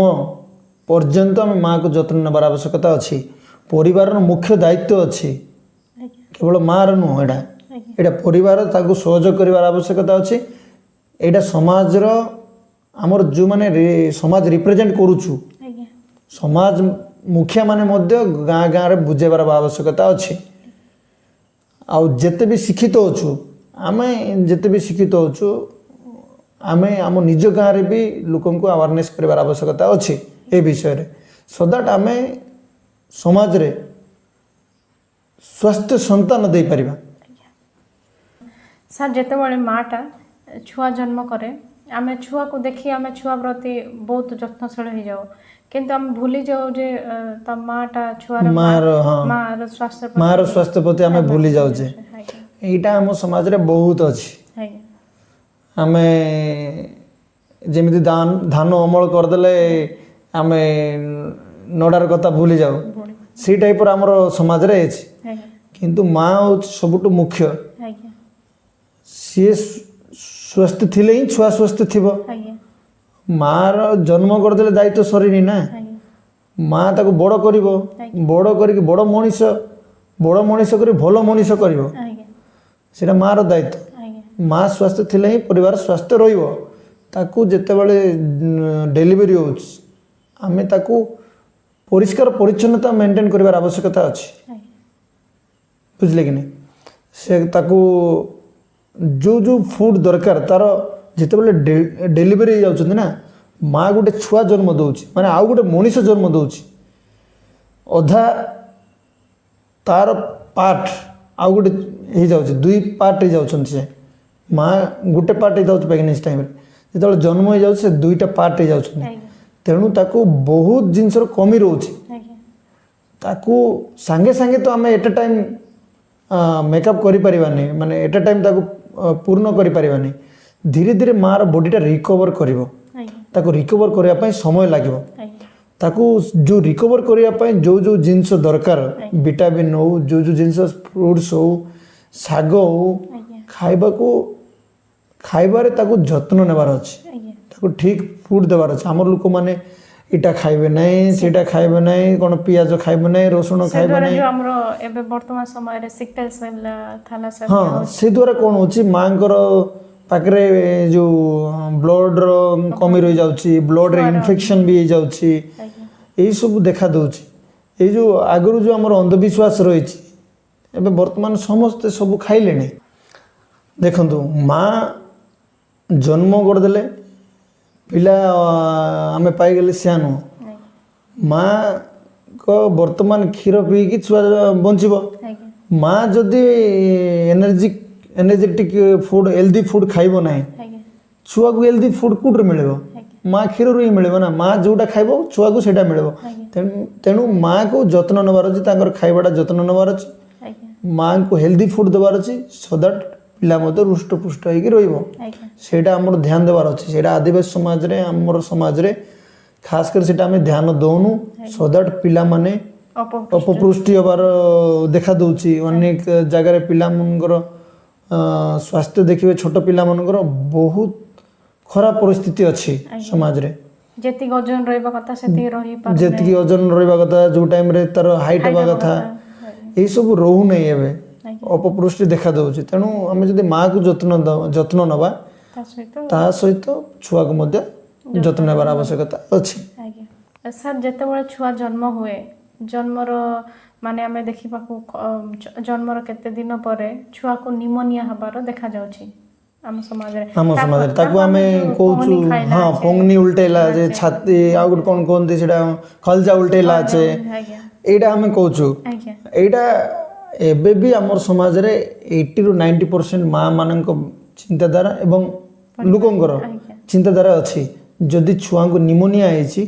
ପର୍ଯ୍ୟନ୍ତ ଆମେ ମାଆକୁ ଯତ୍ନ ନେବାର ଆବଶ୍ୟକତା ଅଛି। ପରିବାରର ମୁଖ୍ୟ ଦାୟିତ୍ୱ ଅଛି, କେବଳ ମାଆର ନୁହଁ। ଏଇଟା ପରିବାର ତାକୁ ସହଯୋଗ କରିବାର ଆବଶ୍ୟକତା ଅଛି। ଏଇଟା ସମାଜର ଆମର ଯେଉଁମାନେ ସମାଜ ରିପ୍ରେଜେଣ୍ଟ କରୁଛୁ, ସମାଜ ମୁଖିଆ ମାନେ ମଧ୍ୟ ଗାଁ ଗାଁରେ ବୁଝେଇବାର ଆବଶ୍ୟକତା ଅଛି। ଆଉ ଯେତେ ବି ଶିକ୍ଷିତ ଅଛୁ ଆମେ ଆମ ନିଜ ଗାଁରେ ବି ଲୋକଙ୍କୁ ଆୱାରନେସ୍ କରିବାର ଆବଶ୍ୟକତା ଅଛି ଏ ବିଷୟରେ। ସୋ ଦ୍ୟାଟ୍ ଆମେ ସମାଜରେ ସ୍ୱାସ୍ଥ୍ୟ ସନ୍ତାନ ଦେଇପାରିବା। ସାର୍, ଯେତେବେଳେ ମାଆଟା ଛୁଆ ଜନ୍ମ କରେ ଆମେ ଛୁଆକୁ ଦେଖି ଆମେ ଛୁଆ ପ୍ରତି ବହୁତ ଯତ୍ନଶୀଳ ହେଇଯାଉ, କିନ୍ତୁ ଆମେ ଭୁଲି ଯାଉ ଯେ ତା ମାଆଟା ମାଆର ସ୍ୱାସ୍ଥ୍ୟ ପ୍ରତି ଆମେ ଭୁଲି ଯାଉଛେ। ଏଇଟା ଆମ ସମାଜରେ ବହୁତ ଅଛି। ଆମେ ଯେମିତି ଧାନ ଅମଳ କରିଦେଲେ ଆମେ ନଡ଼ାର କଥା ଭୁଲି ଯାଉ, ସେଇ ଟାଇପ୍ର ଆମର ସମାଜରେ ଅଛି। କିନ୍ତୁ ମା' ହେଉଛି ସବୁଠୁ ମୁଖ୍ୟ। ସିଏ ସ୍ୱସ୍ଥ ଥିଲେ ହିଁ ଛୁଆ ସ୍ୱସ୍ଥ ଥିବ। ମାଆର ଜନ୍ମ କରିଦେଲେ ଦାୟିତ୍ୱ ସରିନି ନା। ମା' ତାକୁ ବଡ଼ କରିବ, ବଡ଼ କରିକି ବଡ଼ ମଣିଷ କରି ଭଲ ମଣିଷ କରିବ। ସେଇଟା ମାଆର ଦାୟିତ୍ୱ। ମା' ସ୍ୱାସ୍ଥ୍ୟ ଥିଲେ ହିଁ ପରିବାର ସ୍ୱାସ୍ଥ୍ୟ ରହିବ। ତାକୁ ଯେତେବେଳେ ଡେଲିଭରି ହେଉଛି ଆମେ ତାକୁ ପରିଷ୍କାର ପରିଚ୍ଛନ୍ନତା ମେଣ୍ଟେନ୍ କରିବାର ଆବଶ୍ୟକତା ଅଛି। ବୁଝିଲେ କି ନାହିଁ? ସେ ତାକୁ ଯେଉଁ ଫୁଡ଼୍ ଦରକାର ତା'ର ଯେତେବେଳେ ଡେଲିଭରି ହେଇଯାଉଛନ୍ତି ନା, ମା' ଗୋଟେ ଛୁଆ ଜନ୍ମ ଦେଉଛି ମାନେ ଆଉ ଗୋଟେ ମଣିଷ ଜନ୍ମ ଦେଉଛି। ଅଧା ତା'ର ପାର୍ଟ ଆଉ ଗୋଟେ ହେଇଯାଉଛି, 2 ପାର୍ଟ ହେଇଯାଉଛନ୍ତି। ସେ ମା' ଗୋଟେ ପାର୍ଟ ହେଇଯାଉଛି ପ୍ରେଗନେନ୍ସି ଟାଇମ୍ରେ, ଯେତେବେଳେ ଜନ୍ମ ହେଇଯାଉଛି ସେ 2ଟା ପାର୍ଟ ହେଇଯାଉଛନ୍ତି। ତେଣୁ ତାକୁ ବହୁତ ଜିନିଷର କମି ରହୁଛି। ତାକୁ ସାଙ୍ଗେ ସାଙ୍ଗେ ତ ଆମେ ଏଟ୍ ଏ ଟାଇମ୍ ମେକଅପ୍ କରିପାରିବାନି, ମାନେ ଏଟ୍ ଏ ଟାଇମ୍ ତାକୁ ପୂର୍ଣ୍ଣ କରିପାରିବାନି। ଧୀରେ ଧୀରେ ମାଆର ବଡ଼ିଟା ରିକଭର୍ କରିବ। ତାକୁ ରିକଭର୍ କରିବା ପାଇଁ ସମୟ ଲାଗିବ। ତାକୁ ଯେଉଁ ରିକଭର୍ କରିବା ପାଇଁ ଯେଉଁ ଜିନିଷ ଦରକାର, ଭିଟାମିନ୍ ହଉ, ଯେଉଁ ଜିନିଷ ଫ୍ରୁଟ୍ସ ହଉ, ଶାଗ ହଉ, ଖାଇବାରେ ତାକୁ ଯତ୍ନ ନେବାର ଅଛି। ତାକୁ ଠିକ୍ ଫୁଡ଼୍ ଦେବାର ଅଛି। ଆମର ଲୋକମାନେ ଏଇଟା ଖାଇବେ ନାହିଁ, ସେଇଟା ଖାଇବେ ନାହିଁ, କ'ଣ ପିଆଜ ଖାଇବେ ନାହିଁ, ରସୁଣ ଖାଇବେ ନାହିଁ। ଆମର ଏବେ ବର୍ତ୍ତମାନ ସମୟରେ ସିକଲ୍ ସେଲ୍ ଥାଲାସେମିଆ ହଁ, ସେ ଦ୍ୱାରା କ'ଣ ହେଉଛି, ମାଆଙ୍କର ପାଖରେ ଯେଉଁ ବ୍ଲଡ଼ର କମି ରହିଯାଉଛି, ବ୍ଲଡ଼ରେ ଇନଫେକ୍ସନ୍ ବି ହେଇଯାଉଛି। ଏଇସବୁ ଦେଖା ଦେଉଛି। ଏଇ ଯେଉଁ ଆଗରୁ ଯେଉଁ ଆମର ଅନ୍ଧବିଶ୍ୱାସ ରହିଛି, ଏବେ ବର୍ତ୍ତମାନ ସମସ୍ତେ ସବୁ ଖାଇଲେଣି। ଦେଖନ୍ତୁ, ମା' ଜନ୍ମ କରିଦେଲେ ପିଲା ଆମେ ପାଇଗଲେ ସେୟା ନୁହଁ। ମା'ଙ୍କ ବର୍ତ୍ତମାନ କ୍ଷୀର ପିଇକି ଛୁଆ ବଞ୍ଚିବ। ମା' ଯଦି ଏନର୍ଜେଟିକ୍ ଫୁଡ଼୍, ହେଲ୍ଦି ଫୁଡ଼୍ ଖାଇବ ନାହିଁ, ଛୁଆକୁ ହେଲ୍ଦି ଫୁଡ଼୍ କେଉଁଠୁ ମିଳିବ? माँ क्षीर ही मिले ना माँ जोटा खाइब छुआ को सेटा मिले तेणु माँ को जत्न नबार अच्छी खाइबाटा जत्न नबार अच्छी आज्ञा माँ को हेल्दी फुड देवार अच्छी सो दैट पिला हृष्टपुष्ट होटा आम ध्यान देवार अच्छी से आदिवासी समाज रे आमर समाज रे खास कर सेटा आम ध्यान दौनु सो दैट पिला माने अपपुष्टि हबार देखा दूची अनेक जगार पिला मनकर स्वास्थ्य देखिए छोट पिला मनकर बहुत खराब परिस्थिति अच्छी समाज रे जेतिक ओजन रहबा कथा सेति रही पार जेतिक ओजन रहबा कथा जो टाइम रे तार हाइट हबा कथा यही सब रहू नहीं एबे अपपुष्टि देखा दूची तेणु आम जदि माँ को जत्न नबा ता सहित छुआ को मध्य जत्न नेबार आवश्यकता अच्छी आज्ञा सर जेतेबेले छुआ जन्म हुए जन्मर माने आमे देखिबाकू जन्मर केते दिन परे छुआ को निमोनिया हबार देखा जाउची आम समाज रे ताकू आमे कहूछु हां पोंगनी उल्टेला जे छाती आ गुड कोन कोन दे सेडा खलजा उल्टेला छे एडा आमे कहूछु एडा एबे भी आमर समाज रे 80 ରୁ 90% माँ मानक चिंताधारा एवं लोकंकर चिंताधारा अच्छी जदि छुआ को निमोनिया होइछि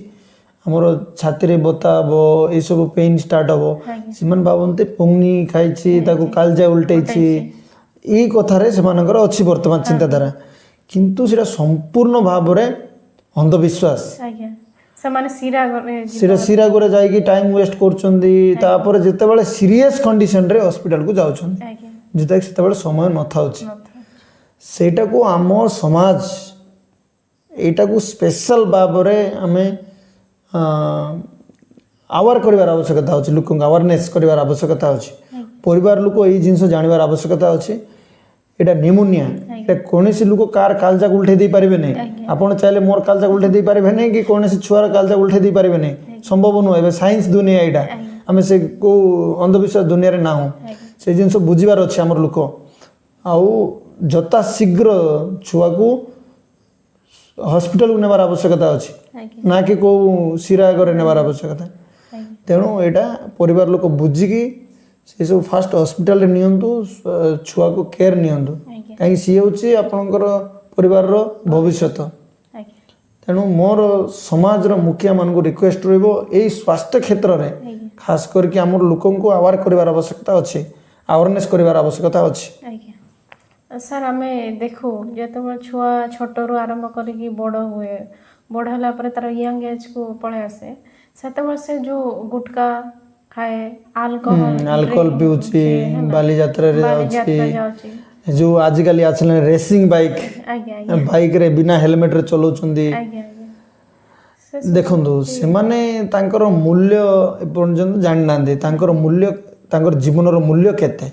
हमर छाती रे बता हबो ए सब पेन स्टार्ट हबो सिमन भावन्ते पोंगनी खाइछि ताकू कालजा उल्टेछि ई कथारे सेमानकर अच्छी वर्तमान चिंताधारा किंतु सेटा संपूर्ण भाव रे अंधविश्वास सीरा गोरे जाइकी टाइम वेस्ट करछन्दी तापर जेतेबेले सीरियस कंडीशन रे हॉस्पिटल को जाउछन्दी जेते सेतेबेले समय न थाउछि सेटा को आम समाज एटा को स्पेशल भाव रे आमे आवार करिवार आवश्यकता अछि लोक अवेयरनेस करिवार आवश्यकता अछि परिवार लोक एई जिंस जानिवार आवश्यकता अछि एटा निमोनिया एटा कोनोसी लोक कार कालजा उल्टे दे पारिबे नै आपण चाहिले मोर कालजा उल्टे दे पारिबे नै कि कोनोसी छुआर कालजा उल्टे दे पारिबे नै संभव न एबे साइंस दुनिया एटा आमे से को अंधविश्वास दुनिया रे ना हो से जिंस बुझिबार अछि हमर लोक आउ जता शीघ्र छुआ को हॉस्पिटल को नेबार आवश्यकता अछि ना कि को सिरा करे नेबार आवश्यकता तेणु एटा परिवार लोक बुझिकी से सब फास्ट हॉस्पिटल रे नियंतु छुआ को केयर नियंतु कहीं सी होची आपनकर परिवार रो भविष्य तेणु मोर समाज रो मुखिया मान को रिक्वेस्ट रहबो एई स्वास्थ्य क्षेत्र रे खास करके हमर लोकन को अवेयर करिवार आवश्यकता अछि अवेयरनेस करिवार आवश्यकता अछि सर आमे देखो जेतेबेले छुआ छोट रो आरंभ करिकी बड़ हुए बड़ हला पर तार यंग एज को पळे आसे सेतेबेले से जो गुटका खाए अल्कोहल पिउची बाली यात्रा रे जाउची जो आजकल आछले रेसिंग बाइक रे बिना हेलमेट रे चलाउछंदी देखंतु से माने तांकर मूल्य पर्यंत जानि नांदे तांकर मूल्य तांकर जीवन रो मूल्य केते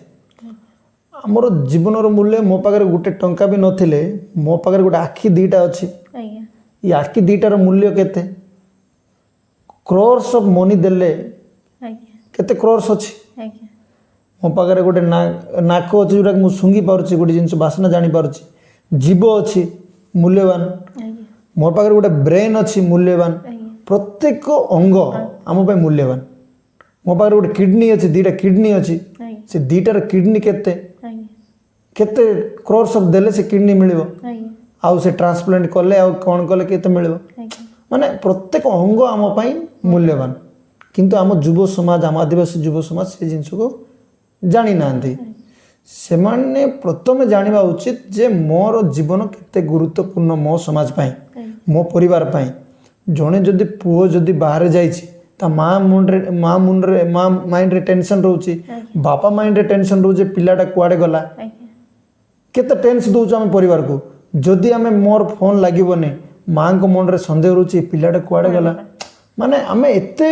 हमर जीवन रो मूल्य मो पाखरे गुटे टंका भी नथिले मो पाखरे गुटे आखी दीटा अछि ई आखी दीटा रो मूल्य केते क्रोर्स ऑफ मनी देले केते क्रोर्स अछि मो पाखरे गोटे नाक अछि जोटा मु सुंगी पारुछि गोटे जिंस बासना जानि पारुछि जीव अछि मूल्यवान मो पाखरे गोटे ब्रेन अछि मूल्यवान प्रत्येक अंग आम पे मूल्यवान मो पाखरे गोटे किडनी अछि दीटा किडनी अछि से दीटार किडनी केते केते क्रोर्स ऑफ देले से किडनी मिलिबो आउ से ट्रांसप्लांट कले आउ कोन कले केते मिलिबो माने प्रत्येक अंग आम पई मूल्यवान किंतु आम युव समाज आम आदिवासी युव समाज से जिनस को जानी नांती से माने प्रथम जानिबा उचित जे मोर जीवन केते गुरुत्वपूर्ण मो समाज पई मो परिवार पई जणे जदि पुओ जदि बाहर जाईछि ता माँ माइंड रे टेंशन रहउछि बापा माइंड रे टेंशन रहउछि पिलाटा कुआडे गला केते टेंशन दउछ हम परिवार को जदि हमें मोर फोन लागिबोनी माँ को मन रे संदेह रहउछि पिलाटा कुआडे गला माने हमें एते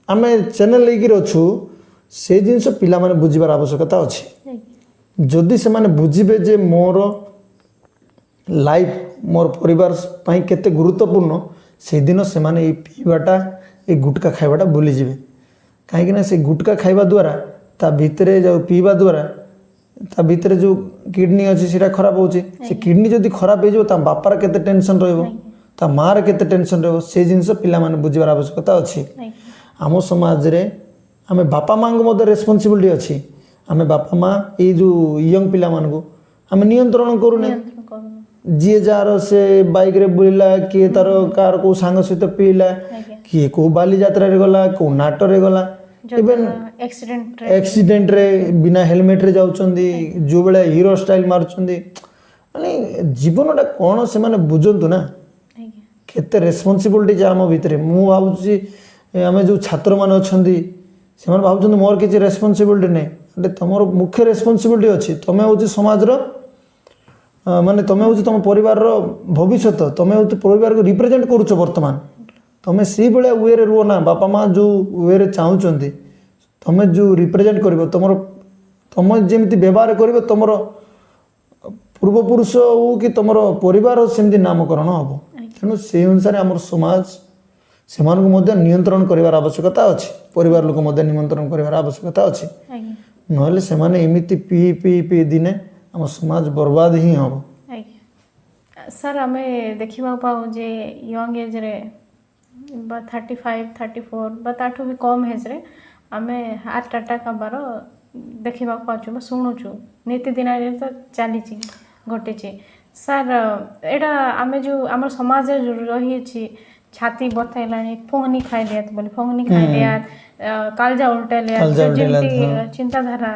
आमे चैनल लेकिर अच्छु से जिनस पिला माने बुझिबार आवश्यकता अछि जदि से माने बुझिबे जे मोर लाइफ मोर परिवार पई केते गुरुत्वपूर्ण से दिन से माने पीबाटा ए गुटका खाइबाटा भूली जिवे काहे कि ना से गुटका खाइबा द्वारा ता भितरे जो पीबा द्वारा ता भितरे जो किडनी अछि सेटा खराब होछि से किडनी जदि खराब हे जो ता बापार केते टेंशन रहइबो ता मार केते टेंशन रहइबो से जिनस पिला माने बुझिबार आवश्यकता अछि आम समाज रे आमे बापा माँ को मध्य रेस्पॉन्सिबिलिटी अच्छी आमे बापा माँ ये जो यंग पिला मान को ଆମେ ନିୟନ୍ତ୍ରଣ କରୁନେ। ନିୟନ୍ତ୍ରଣ କରୁନୁ। ଯିଏ ଯାହାର ସେ ବାଇକ୍ରେ ବୁଲିଲା, କିଏ ତାର କାହାର କେଉଁ ସାଙ୍ଗ ସହିତ ପିଇଲା, ଆଜ୍ଞା କିଏ କେଉଁ ବାଲିଯାତ୍ରାରେ ଗଲା, କେଉଁ ନାଟରେ ଗଲା, ଇଭେନ୍ ଆକ୍ସିଡେଣ୍ଟରେ ଆକ୍ସିଡେଣ୍ଟରେ ବିନା ହେଲମେଟରେ ଯାଉଛନ୍ତି, ଯେଉଁଭଳିଆ ହିରୋ ଷ୍ଟାଇଲ୍ ମାରୁଛନ୍ତି। ମାନେ ଜୀବନଟା କ'ଣ ସେମାନେ ବୁଝନ୍ତୁ ନା, ଆଜ୍ଞା କେତେ ରେସ୍ପନ୍ସିବିଲିଟି ଯେ ଆମ ଭିତରେ। ମୁଁ ଭାବୁଛି ଆମେ ଯେଉଁ ଛାତ୍ରମାନେ ଅଛନ୍ତି ସେମାନେ ଭାବୁଛନ୍ତି ମୋର କିଛି ରେସ୍ପନ୍ସିବିଲିଟି ନାହିଁ। ହେଲେ ତୁମର ମୁଖ୍ୟ ରେସ୍ପନ୍ସିବିଲିଟି ଅଛି। ତୁମେ ହେଉଛି ସମାଜର ମାନେ ତୁମେ ହେଉଛି ତୁମ ପରିବାରର ଭବିଷ୍ୟତ। ତୁମେ ହେଉଛି ପରିବାରକୁ ରିପ୍ରେଜେଣ୍ଟ କରୁଛ। ବର୍ତ୍ତମାନ ତୁମେ ସେଇଭଳିଆ ୱେରେ ରୁହ ନା, ବାପା ମା' ଯେଉଁ ୱେରେ ଚାହୁଁଛନ୍ତି ତୁମେ ଯେଉଁ ରିପ୍ରେଜେଣ୍ଟ କରିବ, ତୁମେ ଯେମିତି ବ୍ୟବହାର କରିବ ତୁମର ପୂର୍ବପୁରୁଷ ହଉ କି ତୁମର ପରିବାର ସେମିତି ନାମକରଣ ହେବ। ତେଣୁ ସେଇ ଅନୁସାରେ ଆମର ସମାଜ ସେମାନଙ୍କୁ ମଧ୍ୟ ନିୟନ୍ତ୍ରଣ କରିବାର ଆବଶ୍ୟକତା ଅଛି। ପରିବାର ଲୋକ ମଧ୍ୟ ନିମନ୍ତ୍ରଣ କରିବାର ଆବଶ୍ୟକତା ଅଛି। ଆଜ୍ଞା ନହେଲେ ସେମାନେ ଏମିତି ପିଇ ପିଇ ପିଇ ଦିନେ ଆମ ସମାଜ ବର୍ବାଦ ହିଁ ହେବ। ଆଜ୍ଞା ସାର୍ ଆମେ ଦେଖିବାକୁ ପାଉ ଯେ ୟଙ୍ଗ ଏଜ୍ରେ ବା 35, 34 ବା ତାଠୁ ବି କମ୍ ଏଜ୍ରେ ଆମେ ହାର୍ଟ ଆଟାକ୍ ହେବାର ଦେଖିବାକୁ ପାଉଛୁ ବା ଶୁଣୁଛୁ। ନୀତିଦିନରେ ତ ଚାଲିଛି, ଘଟିଛି। ସାର୍ ଏଇଟା ଆମେ ଯେଉଁ ଆମର ସମାଜରେ ରହିଛି, ଛାତି ବଥେଇଲାଣି, ଫୋନି ଖାଇଲିଆ ବୋଲି ଫୋନି ଖାଇଲିଆ, କାଳଜା ଉଲ୍ଟେଇଲିଆ, ଯେମିତି ଚିନ୍ତାଧାରା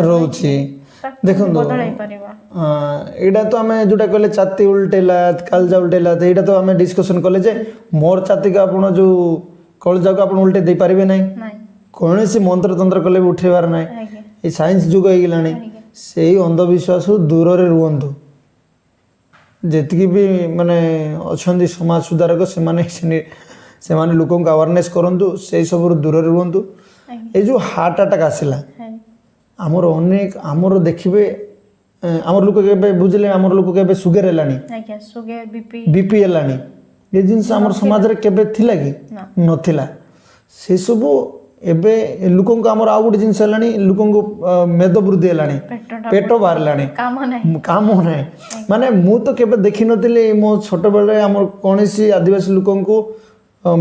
ରହୁଛି। ଦେଖନ୍ତୁ ବଦଳାଇ ପାରିବା। ଏଇଟା ତ ଆମେ ଯେଉଁଟା କହିଲେ ଛାତି ଉଲ୍ଟେଇଲା, କାଳଜା ଉଲ୍ଟେଇଲା, ଏଇଟା ତ ଆମେ ଡିସ୍କସନ୍ କଲେ ଯେ ମୋର ଛାତିକୁ ଆପଣ ଯେଉଁ କଳଜାକୁ ଆପଣ ଉଲ୍ଟେଇ ଦେଇପାରିବେ ନାହିଁ। କୌଣସି ମନ୍ତ୍ରତନ୍ତ୍ର କଲେ ବି ଉଠେଇବାର ନାହିଁ। ଆଜ୍ଞା ଏଇ ସାଇନ୍ସ ଯୁଗ ହେଇଗଲାଣି। ସେଇ ଅନ୍ଧବିଶ୍ୱାସରୁ ଦୂରରେ ରୁହନ୍ତୁ। ଯେତିକି ବି ମାନେ ଅଛନ୍ତି ସମାଜ ସୁଧାରକ ସେମାନେ ଲୋକଙ୍କୁ ଆୱାରନେସ୍ କରନ୍ତୁ, ସେଇ ସବୁରୁ ଦୂରରେ ରୁହନ୍ତୁ। ଏଇ ଯେଉଁ ହାର୍ଟ ଆଟାକ୍ ଆସିଲା ଆମର ଦେଖିବେ ଆମର ଲୋକ କେବେ ବୁଝିଲେ, ଆମର ଲୋକ କେବେ ସୁଗାର ହେଲାଣି, ବିପି ହେଲାଣି। ଏ ଜିନିଷ ଆମର ସମାଜରେ କେବେ ଥିଲା କି? ନଥିଲା। ସେସବୁ ଏବେ ଲୋକଙ୍କୁ ଆମର ଆଉ ଗୋଟେ ଜିନିଷ ହେଲାଣି, ଲୋକଙ୍କୁ ମେଦ ବୃଦ୍ଧି ହେଲାଣି, ପେଟ ବାହାରିଲାଣି, କାମ ନାହିଁ। ମାନେ ମୁଁ ତ କେବେ ଦେଖିନଥିଲି ମୋ ଛୋଟବେଳେ ଆମର କୌଣସି ଆଦିବାସୀ ଲୋକଙ୍କୁ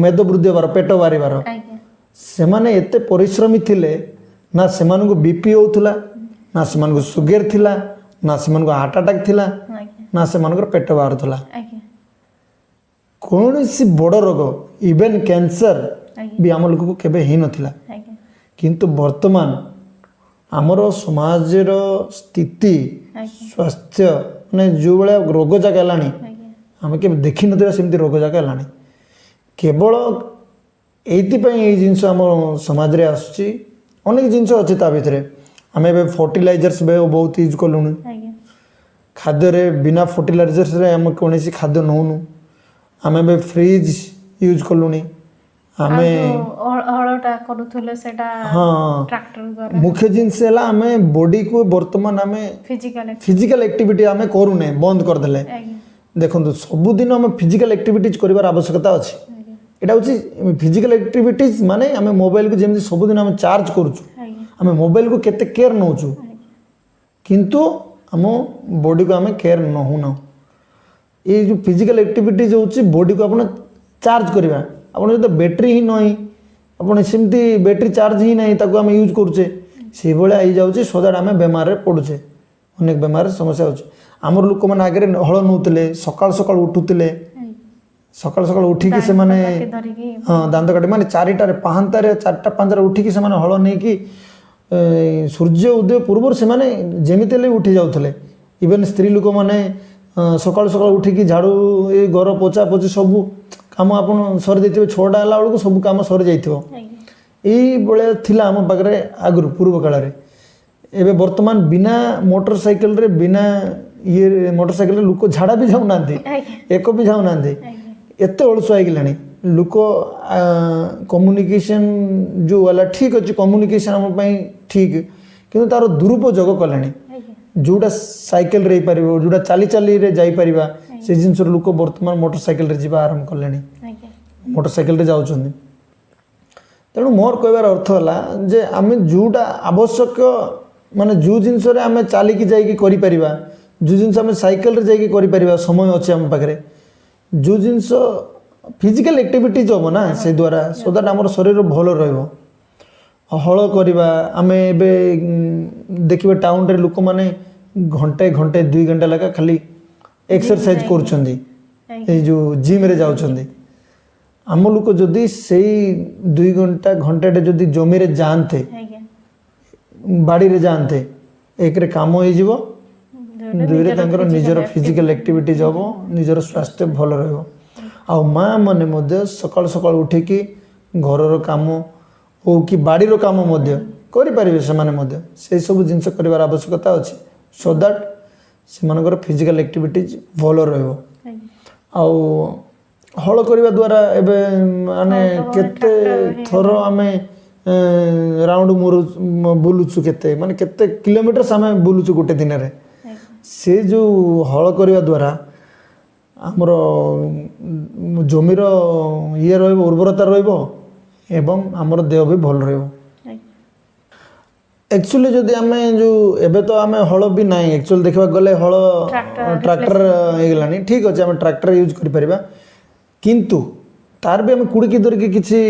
ମେଦ ବୃଦ୍ଧି ହେବାର, ପେଟ ବାହାରିବାର। ସେମାନେ ଏତେ ପରିଶ୍ରମୀ ଥିଲେ, ନା ସେମାନଙ୍କୁ ବିପି ହେଉଥିଲା, ନା ସେମାନଙ୍କୁ ସୁଗାର ଥିଲା, ନା ସେମାନଙ୍କୁ ହାର୍ଟ ଆଟାକ୍ ଥିଲା, ନା ସେମାନଙ୍କର ପେଟ ବାହାରୁଥିଲା। କୌଣସି ବଡ଼ ରୋଗ ଇଭେନ୍ କ୍ୟାନ୍ସର ବି ଆମ ଲୋକକୁ କେବେ ହେଇନଥିଲା। କିନ୍ତୁ ବର୍ତ୍ତମାନ ଆମର ସମାଜର ସ୍ଥିତି, ସ୍ୱାସ୍ଥ୍ୟ ମାନେ ଯେଉଁଭଳିଆ ରୋଗ ଯାକ ହେଲାଣି, ଆମେ କେବେ ଦେଖିନଥିବା ସେମିତି ରୋଗ ଯାକ ହେଲାଣି। କେବଳ ଏଇଥିପାଇଁ ଏଇ ଜିନିଷ ଆମ ସମାଜରେ ଆସୁଛି। ଅନେକ ଜିନିଷ ଅଛି ତା ଭିତରେ। ଆମେ ଏବେ ଫର୍ଟିଲାଇଜର୍ସ ବହୁତ ୟୁଜ୍ କଲୁଣି। ଖାଦ୍ୟରେ ବିନା ଫର୍ଟିଲାଇଜର୍ସରେ ଆମେ କୌଣସି ଖାଦ୍ୟ ନେଉନୁ। ଆମେ ଏବେ ଫ୍ରିଜ୍ ୟୁଜ୍ କଲୁଣି। ଆମେ ମୁଖ୍ୟ ଜିନିଷ ହେଲା ଆମେ ବଡ଼ିକୁ ବର୍ତ୍ତମାନ ଆମେ ଫିଜିକାଲ ଆକ୍ଟିଭିଟି ଆମେ କରୁନେ, ବନ୍ଦ କରିଦେଲେ। ଦେଖନ୍ତୁ ସବୁଦିନ ଆମେ ଫିଜିକାଲ ଆକ୍ଟିଭିଟିଜ୍ କରିବାର ଆବଶ୍ୟକତା ଅଛି। ଏଇଟା ହେଉଛି ଫିଜିକାଲ ଆକ୍ଟିଭିଟିଜ୍ ମାନେ ଆମେ ମୋବାଇଲକୁ ଯେମିତି ସବୁଦିନ ଆମେ ଚାର୍ଜ କରୁଛୁ, ଆମେ ମୋବାଇଲକୁ କେତେ କେୟାର ନେଉଛୁ, କିନ୍ତୁ ଆମ ବଡ଼ିକୁ ଆମେ କେୟାର ନେଉନାହୁଁ। ଏଇ ଯେଉଁ ଫିଜିକାଲ ଆକ୍ଟିଭିଟିଜ୍ ହେଉଛି ବଡ଼ିକୁ ଆପଣ ଚାର୍ଜ କରିବା। ଆପଣ ଯଦି ବ୍ୟାଟେରୀ ହିଁ ନାହିଁ, ଆପଣ ସେମିତି ବ୍ୟାଟେରୀ ଚାର୍ଜ ହିଁ ନାହିଁ, ତାକୁ ଆମେ ୟୁଜ୍ କରୁଛେ, ସେଇଭଳିଆ ହେଇଯାଉଛି। ସଦାବେଳେ ଆମେ ବେମାରରେ ପଡ଼ୁଛେ, ଅନେକ ବେମାରରେ ସମସ୍ୟା ହେଉଛି। ଆମର ଲୋକମାନେ ଆଗରେ ହଳ ନେଉଥିଲେ, ସକାଳୁ ସକାଳୁ ଉଠୁଥିଲେ, ସକାଳୁ ସକାଳୁ ଉଠିକି ସେମାନେ ଦାନ୍ତ କାଟି ମାନେ 4ଟାରେ ପାହାନ୍ତାରେ 4ଟା 5ଟାରେ ଉଠିକି ସେମାନେ ହଳ ନେଇକି ସୂର୍ଯ୍ୟ ଉଦୟ ପୂର୍ବରୁ ସେମାନେ ଯେମିତି ହେଲେ ଉଠି ଯାଉଥିଲେ। ଇଭେନ୍ ସ୍ତ୍ରୀ ଲୋକମାନେ ସକାଳୁ ସକାଳୁ ଉଠିକି ଝାଡ଼ୁ, ଏ ଘର ପୋଛା ପୋଛି ସବୁ କାମ ଆପଣ ସରିଯାଇଥିବେ। 6ଟା ହେଲା ବେଳକୁ ସବୁ କାମ ସରିଯାଇଥିବ। ଏଇଭଳିଆ ଥିଲା ଆମ ପାଖରେ ଆଗରୁ ପୂର୍ବ କାଳରେ। ଏବେ ବର୍ତ୍ତମାନ ବିନା ମୋଟର ସାଇକେଲରେ ମୋଟର ସାଇକେଲରେ ଲୋକ ଝାଡ଼ା ବି ଯାଉନାହାନ୍ତି, ଏକ ବି ଯାଉନାହାନ୍ତି। ଏତେ ଅଳସୁଆ ହେଇଗଲାଣି ଲୋକ। କମ୍ୟୁନିକେସନ୍ ଯେଉଁ ହେଲା ଠିକ୍ ଅଛି, କମ୍ୟୁନିକେସନ୍ ଆମ ପାଇଁ ଠିକ୍, କିନ୍ତୁ ତା'ର ଦୁରୁପଯୋଗ କଲେଣି। ଯେଉଁଟା ସାଇକେଲରେ ହେଇପାରିବ, ଯେଉଁଟା ଚାଲି ଚାଲିରେ ଯାଇପାରିବା, ସେ ଜିନିଷର ଲୋକ ବର୍ତ୍ତମାନ ମୋଟର ସାଇକେଲରେ ଯିବା ଆରମ୍ଭ କଲେଣି, ମୋଟର ସାଇକେଲରେ ଯାଉଛନ୍ତି। ତେଣୁ ମୋର କହିବାର ଅର୍ଥ ହେଲା ଯେ ଆମେ ଯେଉଁଟା ଆବଶ୍ୟକ, ମାନେ ଯେଉଁ ଜିନିଷରେ ଆମେ ଚାଲିକି ଯାଇକି କରିପାରିବା, ଯେଉଁ ଜିନିଷ ଆମେ ସାଇକେଲରେ ଯାଇକି କରିପାରିବା, ସମୟ ଅଛି ଆମ ପାଖରେ, ଯେଉଁ ଜିନିଷ ଫିଜିକାଲ ଆକ୍ଟିଭିଟିଜ୍ ହେବ ନା, ସେ ଦ୍ୱାରା ସୋ ଦ୍ୟାଟ୍ ଆମର ଶରୀର ଭଲ ରହିବ। ହଳ କରିବା, ଆମେ ଏବେ ଦେଖିବେ ଟାଉନରେ ଲୋକମାନେ घंटे घंटे 2 घंटा लगा खाली एक्सरसाइज करुँच जो जिम रे जाउछंदी आम लोक जदि से 2 घंटा घंटे जदि जमी रे जानते बाड़ी रे जानते एक रे काम हो जीवो दुई रे तांकर निजर फिजिकल एक्टिविटीज हबो निजर स्वास्थ्य भल रहबो आ माँ माने मध्य सकाळ सकाळ उठिकी घरर काम हो कि बाड़ीर काम मध्य करि परिबे से माने मध्य से सब जिंस करिवार आवश्यकता अछि सो दैट से मानकर फिजिकल एक्टिविटीज भल रहबो आ हल करने द्वारा एबे माने केते थर आमे राउंड बुलुचु केते माने केते किलोमीटर आमे बुलुचु गोटे दिन रे से जो हल करने द्वारा आमर जमीर ये रहइबो उर्वरता रहइबो एवं आमर देह भी भल रहइबो एक्चुअली जदि आमे जो एबे तो आमे हल भी नाही एक्चुअली देखबा गले हल ट्रैक्टर हे गलानी ठीक अछि आमे ट्रैक्टर यूज करि परिबा किंतु तार भी आमे कुड़की धरिकी किछि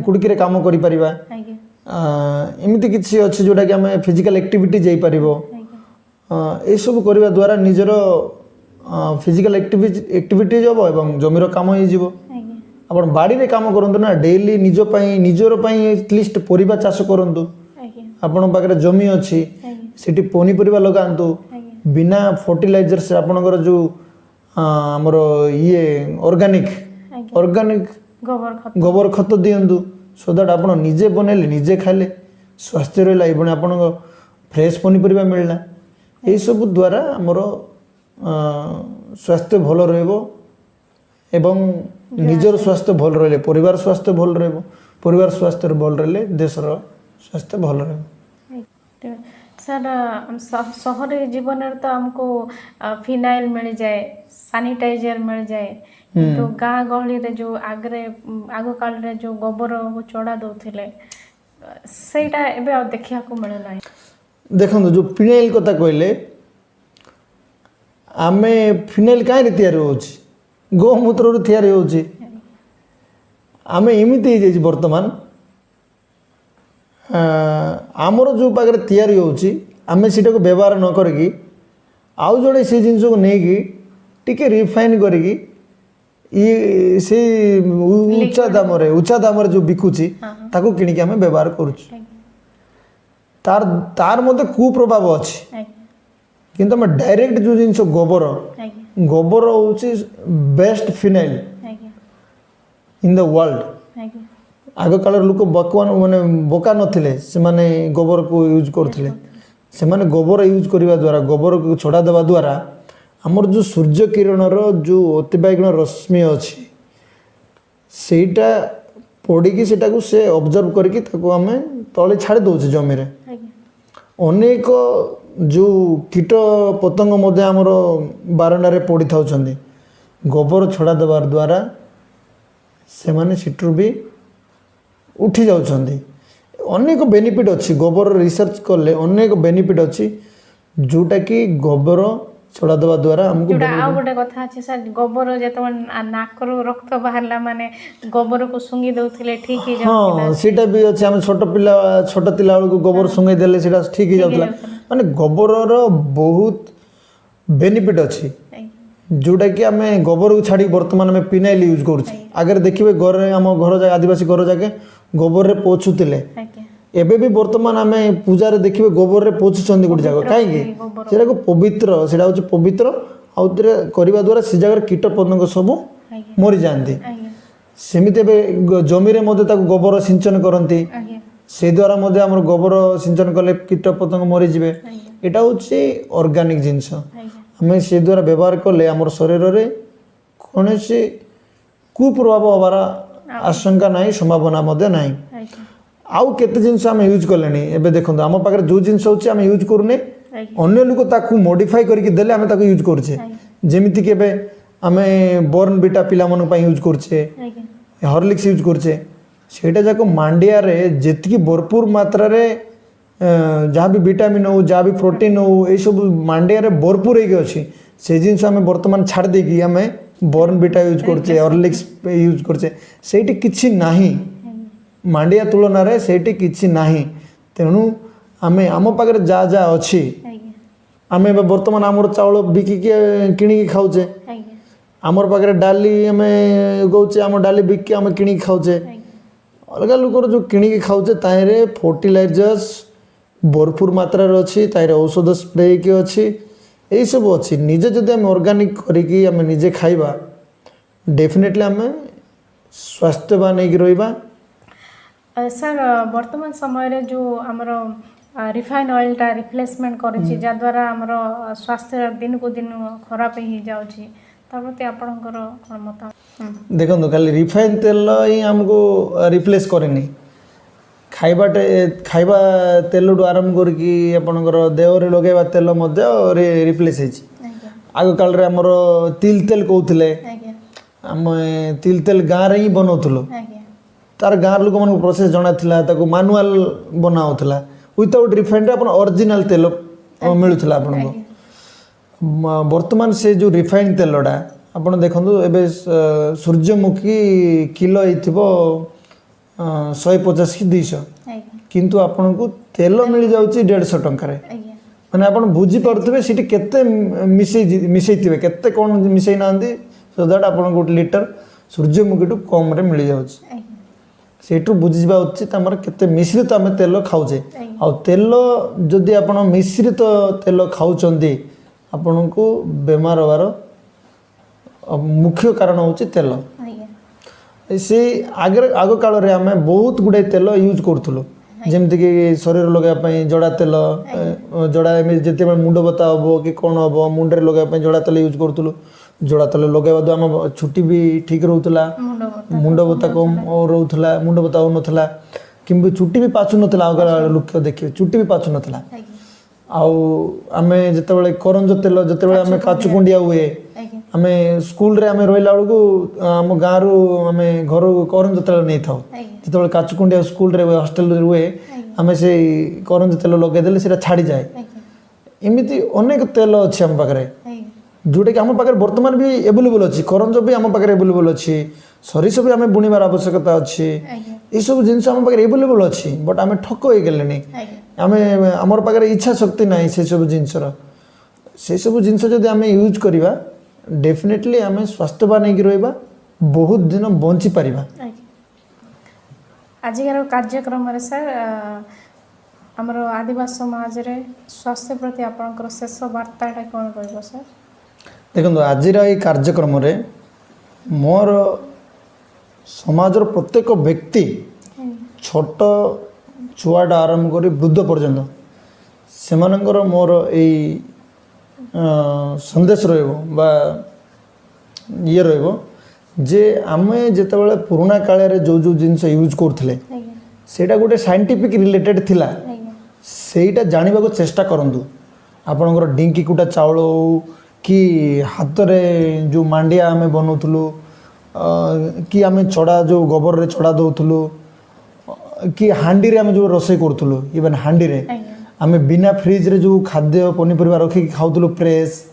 कुड़की रे काम करि परिबा एमिति किछि अछि जोटा कि आमे फिजिकल एक्टिविटी जाई परिबो ए सब करबा द्वारा निजरो फिजिकल एक्टिविटीज हबो एवं जमीर काम हो जीवो आपण बाड़ी रे काम करंतु ना डेली निजो पई निजोर पई एटलीस्ट परिबा चाष करंतु आपण पाखरे जमी अछि सेठी पनीपरिबा लगांतु बिना फर्टिलाइजर से आपनकर जो हमर ये ऑर्गेनिक गोबर खत दियंतु सो दैट आपण निजे बनेले निजे खाले स्वास्थ्य रहला एबन आपण फ्रेश पनीपरिबा मिलला ए सब द्वारा हमर स्वास्थ्य भल रहबो एवं निजर स्वास्थ्य भल रहले परिवार स्वास्थ्य भल रहबो परिवार स्वास्थ्य भल रहले देशर स्वास्थ्य भल रहबो सर शहर जीवन तो हमको फिनाइल मिल जाए सैनिटाइजर मिल जाए तो गाँ गहली रे जो आगरे आग काल रे जो गोबर को चढ़ा दउथिले सेटा एबे आ देखिया को मिल नाही देखो जो फिनाइल कथा कहले आमे फिनाइल काई रे तयार होछि गोमूत्र रे तयार होछि आमे एमिति हे जे वर्तमान आमर जो पाखे तैयारी होछि आमे सीटा को व्यवहार न करकी आउ जोड़े से जिनस को नेकी टिके रिफाइन करकी ये से उच्चा दाम जो बिकुची ताको किनिकी आमे व्यवहार करूछु तार तार मते कुप्रभाव अछि किंतु हम डायरेक्ट जो जिनस गोबर होछि best phenyl in the world आग काल लोक बकवान माने बोका नथिले से माने गोबर को यूज करथिले से माने गोबर यूज करबा द्वारा गोबर को छड़ा देवा द्वारा हमर जो सूर्य किरण रो जो अतिबाइगण रश्मि अछि सेटा पड़ी कि सेटा को से ऑब्जर्व करके ताको हमें तळे छाड़ दउछ जमी रे अनेक जो कीट पतंग मध्य हमर बारंडा रे पड़ी थाउछंदी गोबर छड़ा देवार द्वारा से माने सिट्रु भी उठी जाउछंदी अनेक बेनिफिट अछि गोबर रिसर्च करले अनेक बेनिफिट अछि जोटा कि गोबर छड़ा देवा द्वारा हमको जोटा आ गोटे कथा अछि सर गोबर जेतो नाकरो रक्त बाहरला माने गोबर को सुंगी दउथिले ठीक ही जाउथिला हां सेटा भी अछि हम छोट तिला को गोबर सुंगी देले सेटा ठीक ही जाउथिला माने गोबर रो बहुत बेनिफिट अछि जोटा कि आमे गोबर को छाड़ी वर्तमान में फिनाइल यूज करूछ अगर देखिबे घर रे हम घर जाके आदिवासी घर जाके गोबर रे पोछुतिले एबे भी वर्तमान आमे पूजा रे देखिबे गोबर रे पोछुचंदी गुड जागो काहे कि सेटा को पवित्र सेटा होछ पवित्र आउतरे करबा द्वारा से जगह कीट पतंग सब मरि जानती सेमिते बे जमी रे मधे ताको गोबर सिंचन करंती से द्वारा मधे हमर गोबर सिंचन करले कीट पतंग मरि जिवे एटा होछि ऑर्गेनिक जिंस हमें से द्वारा व्यवहार करले हमर शरीर रे कोनोसी कुप्रभाव होबार आशंका नाही संभावना मधे नाही आउ केते जिंस हम यूज करलेनी एबे देखंतो हम पाखरे जो जिंस होछि हम यूज करूने अन्य लोक ताकू मॉडिफाई करके देले हम ताकू यूज करछे जेमिति के बे हमें बॉर्न बीटा पिला मन पई यूज करछे हॉर्लिक्स यूज करछे सेटा जाको मांडिया रे जेतिकी भरपूर मात्रा रे जहाँ भी विटामिन हो जहाँ भी प्रोटीन हो ये सब मांडिया रे भरपूर होगी अच्छी से जिन आम बर्तमान छाड़ देकी आम बॉर्न बीटा यूज करछे हॉर्लिक्स यूज करछे सेठी किछि नाही मांडिया तुलन रे सेठी किछि नाही तेणु आमे आम पाखरे जा जा अच्छी आमे बर्तमान आमर चाउल बिकिकी किणिकी खाऊचे आज्ञा आमर पाखे डाली आम गौचे आम डाली बिकी आम किणिकी खाऊचे अलग लोकर जो किणिकी खाऊचे ताहिरे फर्टिलाइजर्स भरपूर मात्रा अच्छी ताहिरे औषध स्प्रे की अच्छी यही सब अच्छी निजे जदि आम ऑर्गेनिक करिकी आम निजे खाइबा डेफिनेटली आम स्वास्थ्यवान होगी रहिबा। सर वर्तमान समय जो आमर रिफाइन ऑयलटा रिप्लेसमेंट करिछि जद्वारा आमर स्वास्थ्य दिन को दिन खराब ही जाउछि ताप्रति आपणकर कोन मत? देखो खाली रिफाइन तेल ही आमको रिप्लेस करेनि खाइबा तेल आरंभ करके आपणकर देहरे लगेवा तेल रिप्लेस होइछि। आग काल रे हमर तिल तेल कहउथिले आम तिल तेल गाँव रे ही बनाउथुलो तार गाँव लोक मन प्रोसेस जଣା थिला ताको मैनुअल बनाउथला विदाउट रिफाइंड अपन ओरिजिनल तेल मिलुथला आपन को। वर्तमान से जो रिफाइंड तेलटा आपन देखंतु एबे सूर्यमुखी किलो हिथिबो 150 की 200 किंतु आपन को तेल मिल जाउची 150 टंका रे माने आपन बुझी पड़थबे सिटी केते मिसेइथिबे केते कोन मिसेइ नांदी सो दैट आपन को लीटर सूर्यमुखी टू कम रे मिल जाउची सेठू बुझीबा उचित आमर केते मिश्रित आम तेल खाऊचे आ तेल जदि आपण मिश्रित तेल खाऊचंदी आपण को बेमार होवार मुख्य कारण होची तेल। से आग काल रे आम बहुत गुड़े तेल यूज करथुलो जेमति कि शरीर लगाइबा जड़ा तेल जड़ा जिते मुंड बता हम कि कौन हम मुंडे लगाइबा जड़ा तेल यूज करूँ जड़ा तेल लगेवा द्वारा आम छुट्टी भी ठीक रोला मुंड बता कम रोला मुंड बता हो नाला कि छुट्टी भी पाचु नाला लोक देखिए छुट्टी भी पाचु नाला आम जिते करंज तेल जिते आम काचुकुंडिया हुए आम स्कूल रे आम रहा बेलू आम गाँव रु आम घर करंज तेल नहीं था जिते काचुकुंडिया स्कूल रे हॉस्टल रुए आम से करंज तेल लगेदेले से छाड़ी जाए एमती अनेक तेल अच्छे आम पाखे जोटा कि आम पाखे बर्तमान भी एवेलेबल अच्छी करंज भी आम पाखे एवेलेबल अच्छी सरिष भी आम बुणवार आवश्यकता अच्छी ये सब जिन आम पाखे एवेलेबल अच्छी बट आम ठक हो गले आम आमर पाखे इच्छा शक्ति ना से सब जिनसर से सब जिनस जब आम यूज करवा डेफिनेटली आम स्वास्थ्यवान होगी रहा बहुत दिन बंची पार। आजिकार कार्यक्रम सर आमर आदिवासी समाज रे स्वास्थ्य प्रति आपनकर शेष वार्ताटा कौन कहब सर? देखो आज कार्यक्रम रे मोर समाजर प्रत्येक व्यक्ति छोट छुआटा आरंभ कर वृद्ध पर्यंत से मोर यही संदेश रहा ये जे आम जिते पुराणा काल जो जो जिनस यूज करते सेटा गोटे साइंटिफिक रिलेटेड थिला सेटा जानिबा को चेष्टा करंतु आपनकर डिंकी कुटा चाउल हो कि हाथ रे जो मांडिया आम बनाऊलु कि आम चढ़ा जो गोबर रे चढ़ा दौलु कि हांडी रे आम जो रोषे करूँ इवन हांडी रे आम बिना फ्रिज रे जो खाद्य पनीपरिया रखिकी खाऊलु फ्रेश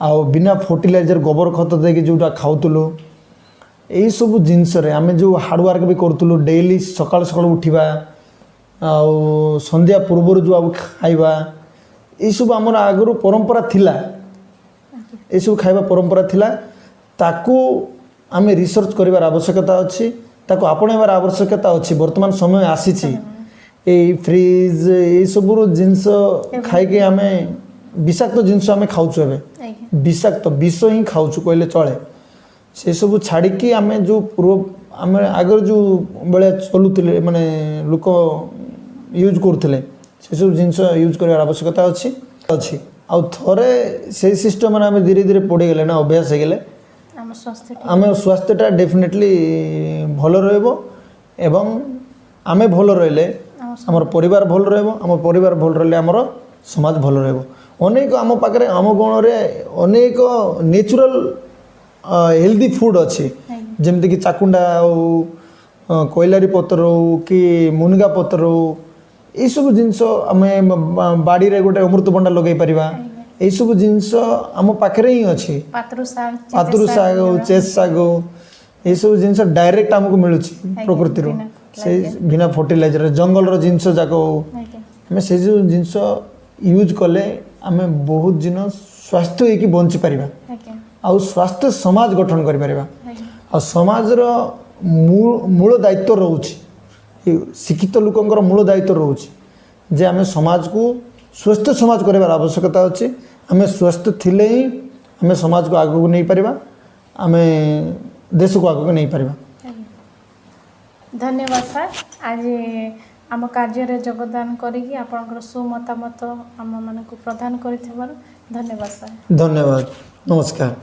आउ बिना फर्टिलाइजर गोबर खत देके जोटा खाऊलु यही सब जिनस आम जो हार्डवर्क भी करूँ डेली सकाल सकाल उठा आउ संध्या पूर्व जो आउ खाइबा ये सब आमर आगु परंपरा थिला ये सब खाइबा परंपरा थिला ताकू आम रिसर्च करिवार आवश्यकता अच्छी ताकू आपणाइबार आवश्यकता अच्छी वर्तमान समय आसीची ये फ्रिज ये सब जिनस खाइके आम विषाक्त जिनस आम खाऊँ एवं विषाक्त विष ही खाऊँ कहले चले से सब छाड़ी आम जो पूर्व आम आगर जो बेले चलुले माने लोक यूज करुले से सब जिनस यूज कर आवश्यकता अच्छी अच्छी आउ थरे से सिस्टम आम धीरे धीरे पड़ी गले ना अभ्यास हो गले आम स्वास्थ्यटा डेफिनेटली भल एवं आम भल रहिले आमर परिवार भल आम परिवार भल रहिले आमर समाज भल अनेक आम पाखे आम गण में अनेक नेचुरल हेल्दी फूड अच्छी जमती कि चाकुंडा हो कोइलारी पतर हो कि मुनगा पतर हो यही सब जिनस आम बाड़ी रे गोटे अमृतभंडा लगे पारिबा यही सब जिनस आम पाखे ही अच्छी पातुर साग हो चेस साग हो यही सब जिनस डायरेक्ट आमको मिलूँ प्रकृति से बिना फर्टिलाइजर जंगल जिनस जाक हो आम से जो जिनस यूज कले आमे बहुत दिन स्वास्थ्य होइकी बंची परिबा आज्ञा आउ स्वास्थ्य समाज गठन करि परिबा आज्ञा आ समाजर मूल दायित्व रोचे शिक्षित लोकंकर मूल दायित्व रोचे जे आमे समाज को स्वस्थ समाज करबार आवश्यकता अच्छे आमे स्वस्थ थिले ही आमे समाज को आगू नहीं परिबा आमे देश को आगू नहीं परिबा। धन्यवाद सर आज आम कार्य योगदान करी आपणकर सुमतामत आम मानक प्रदान कर धन्यवाद सर। धन्यवाद नमस्कार।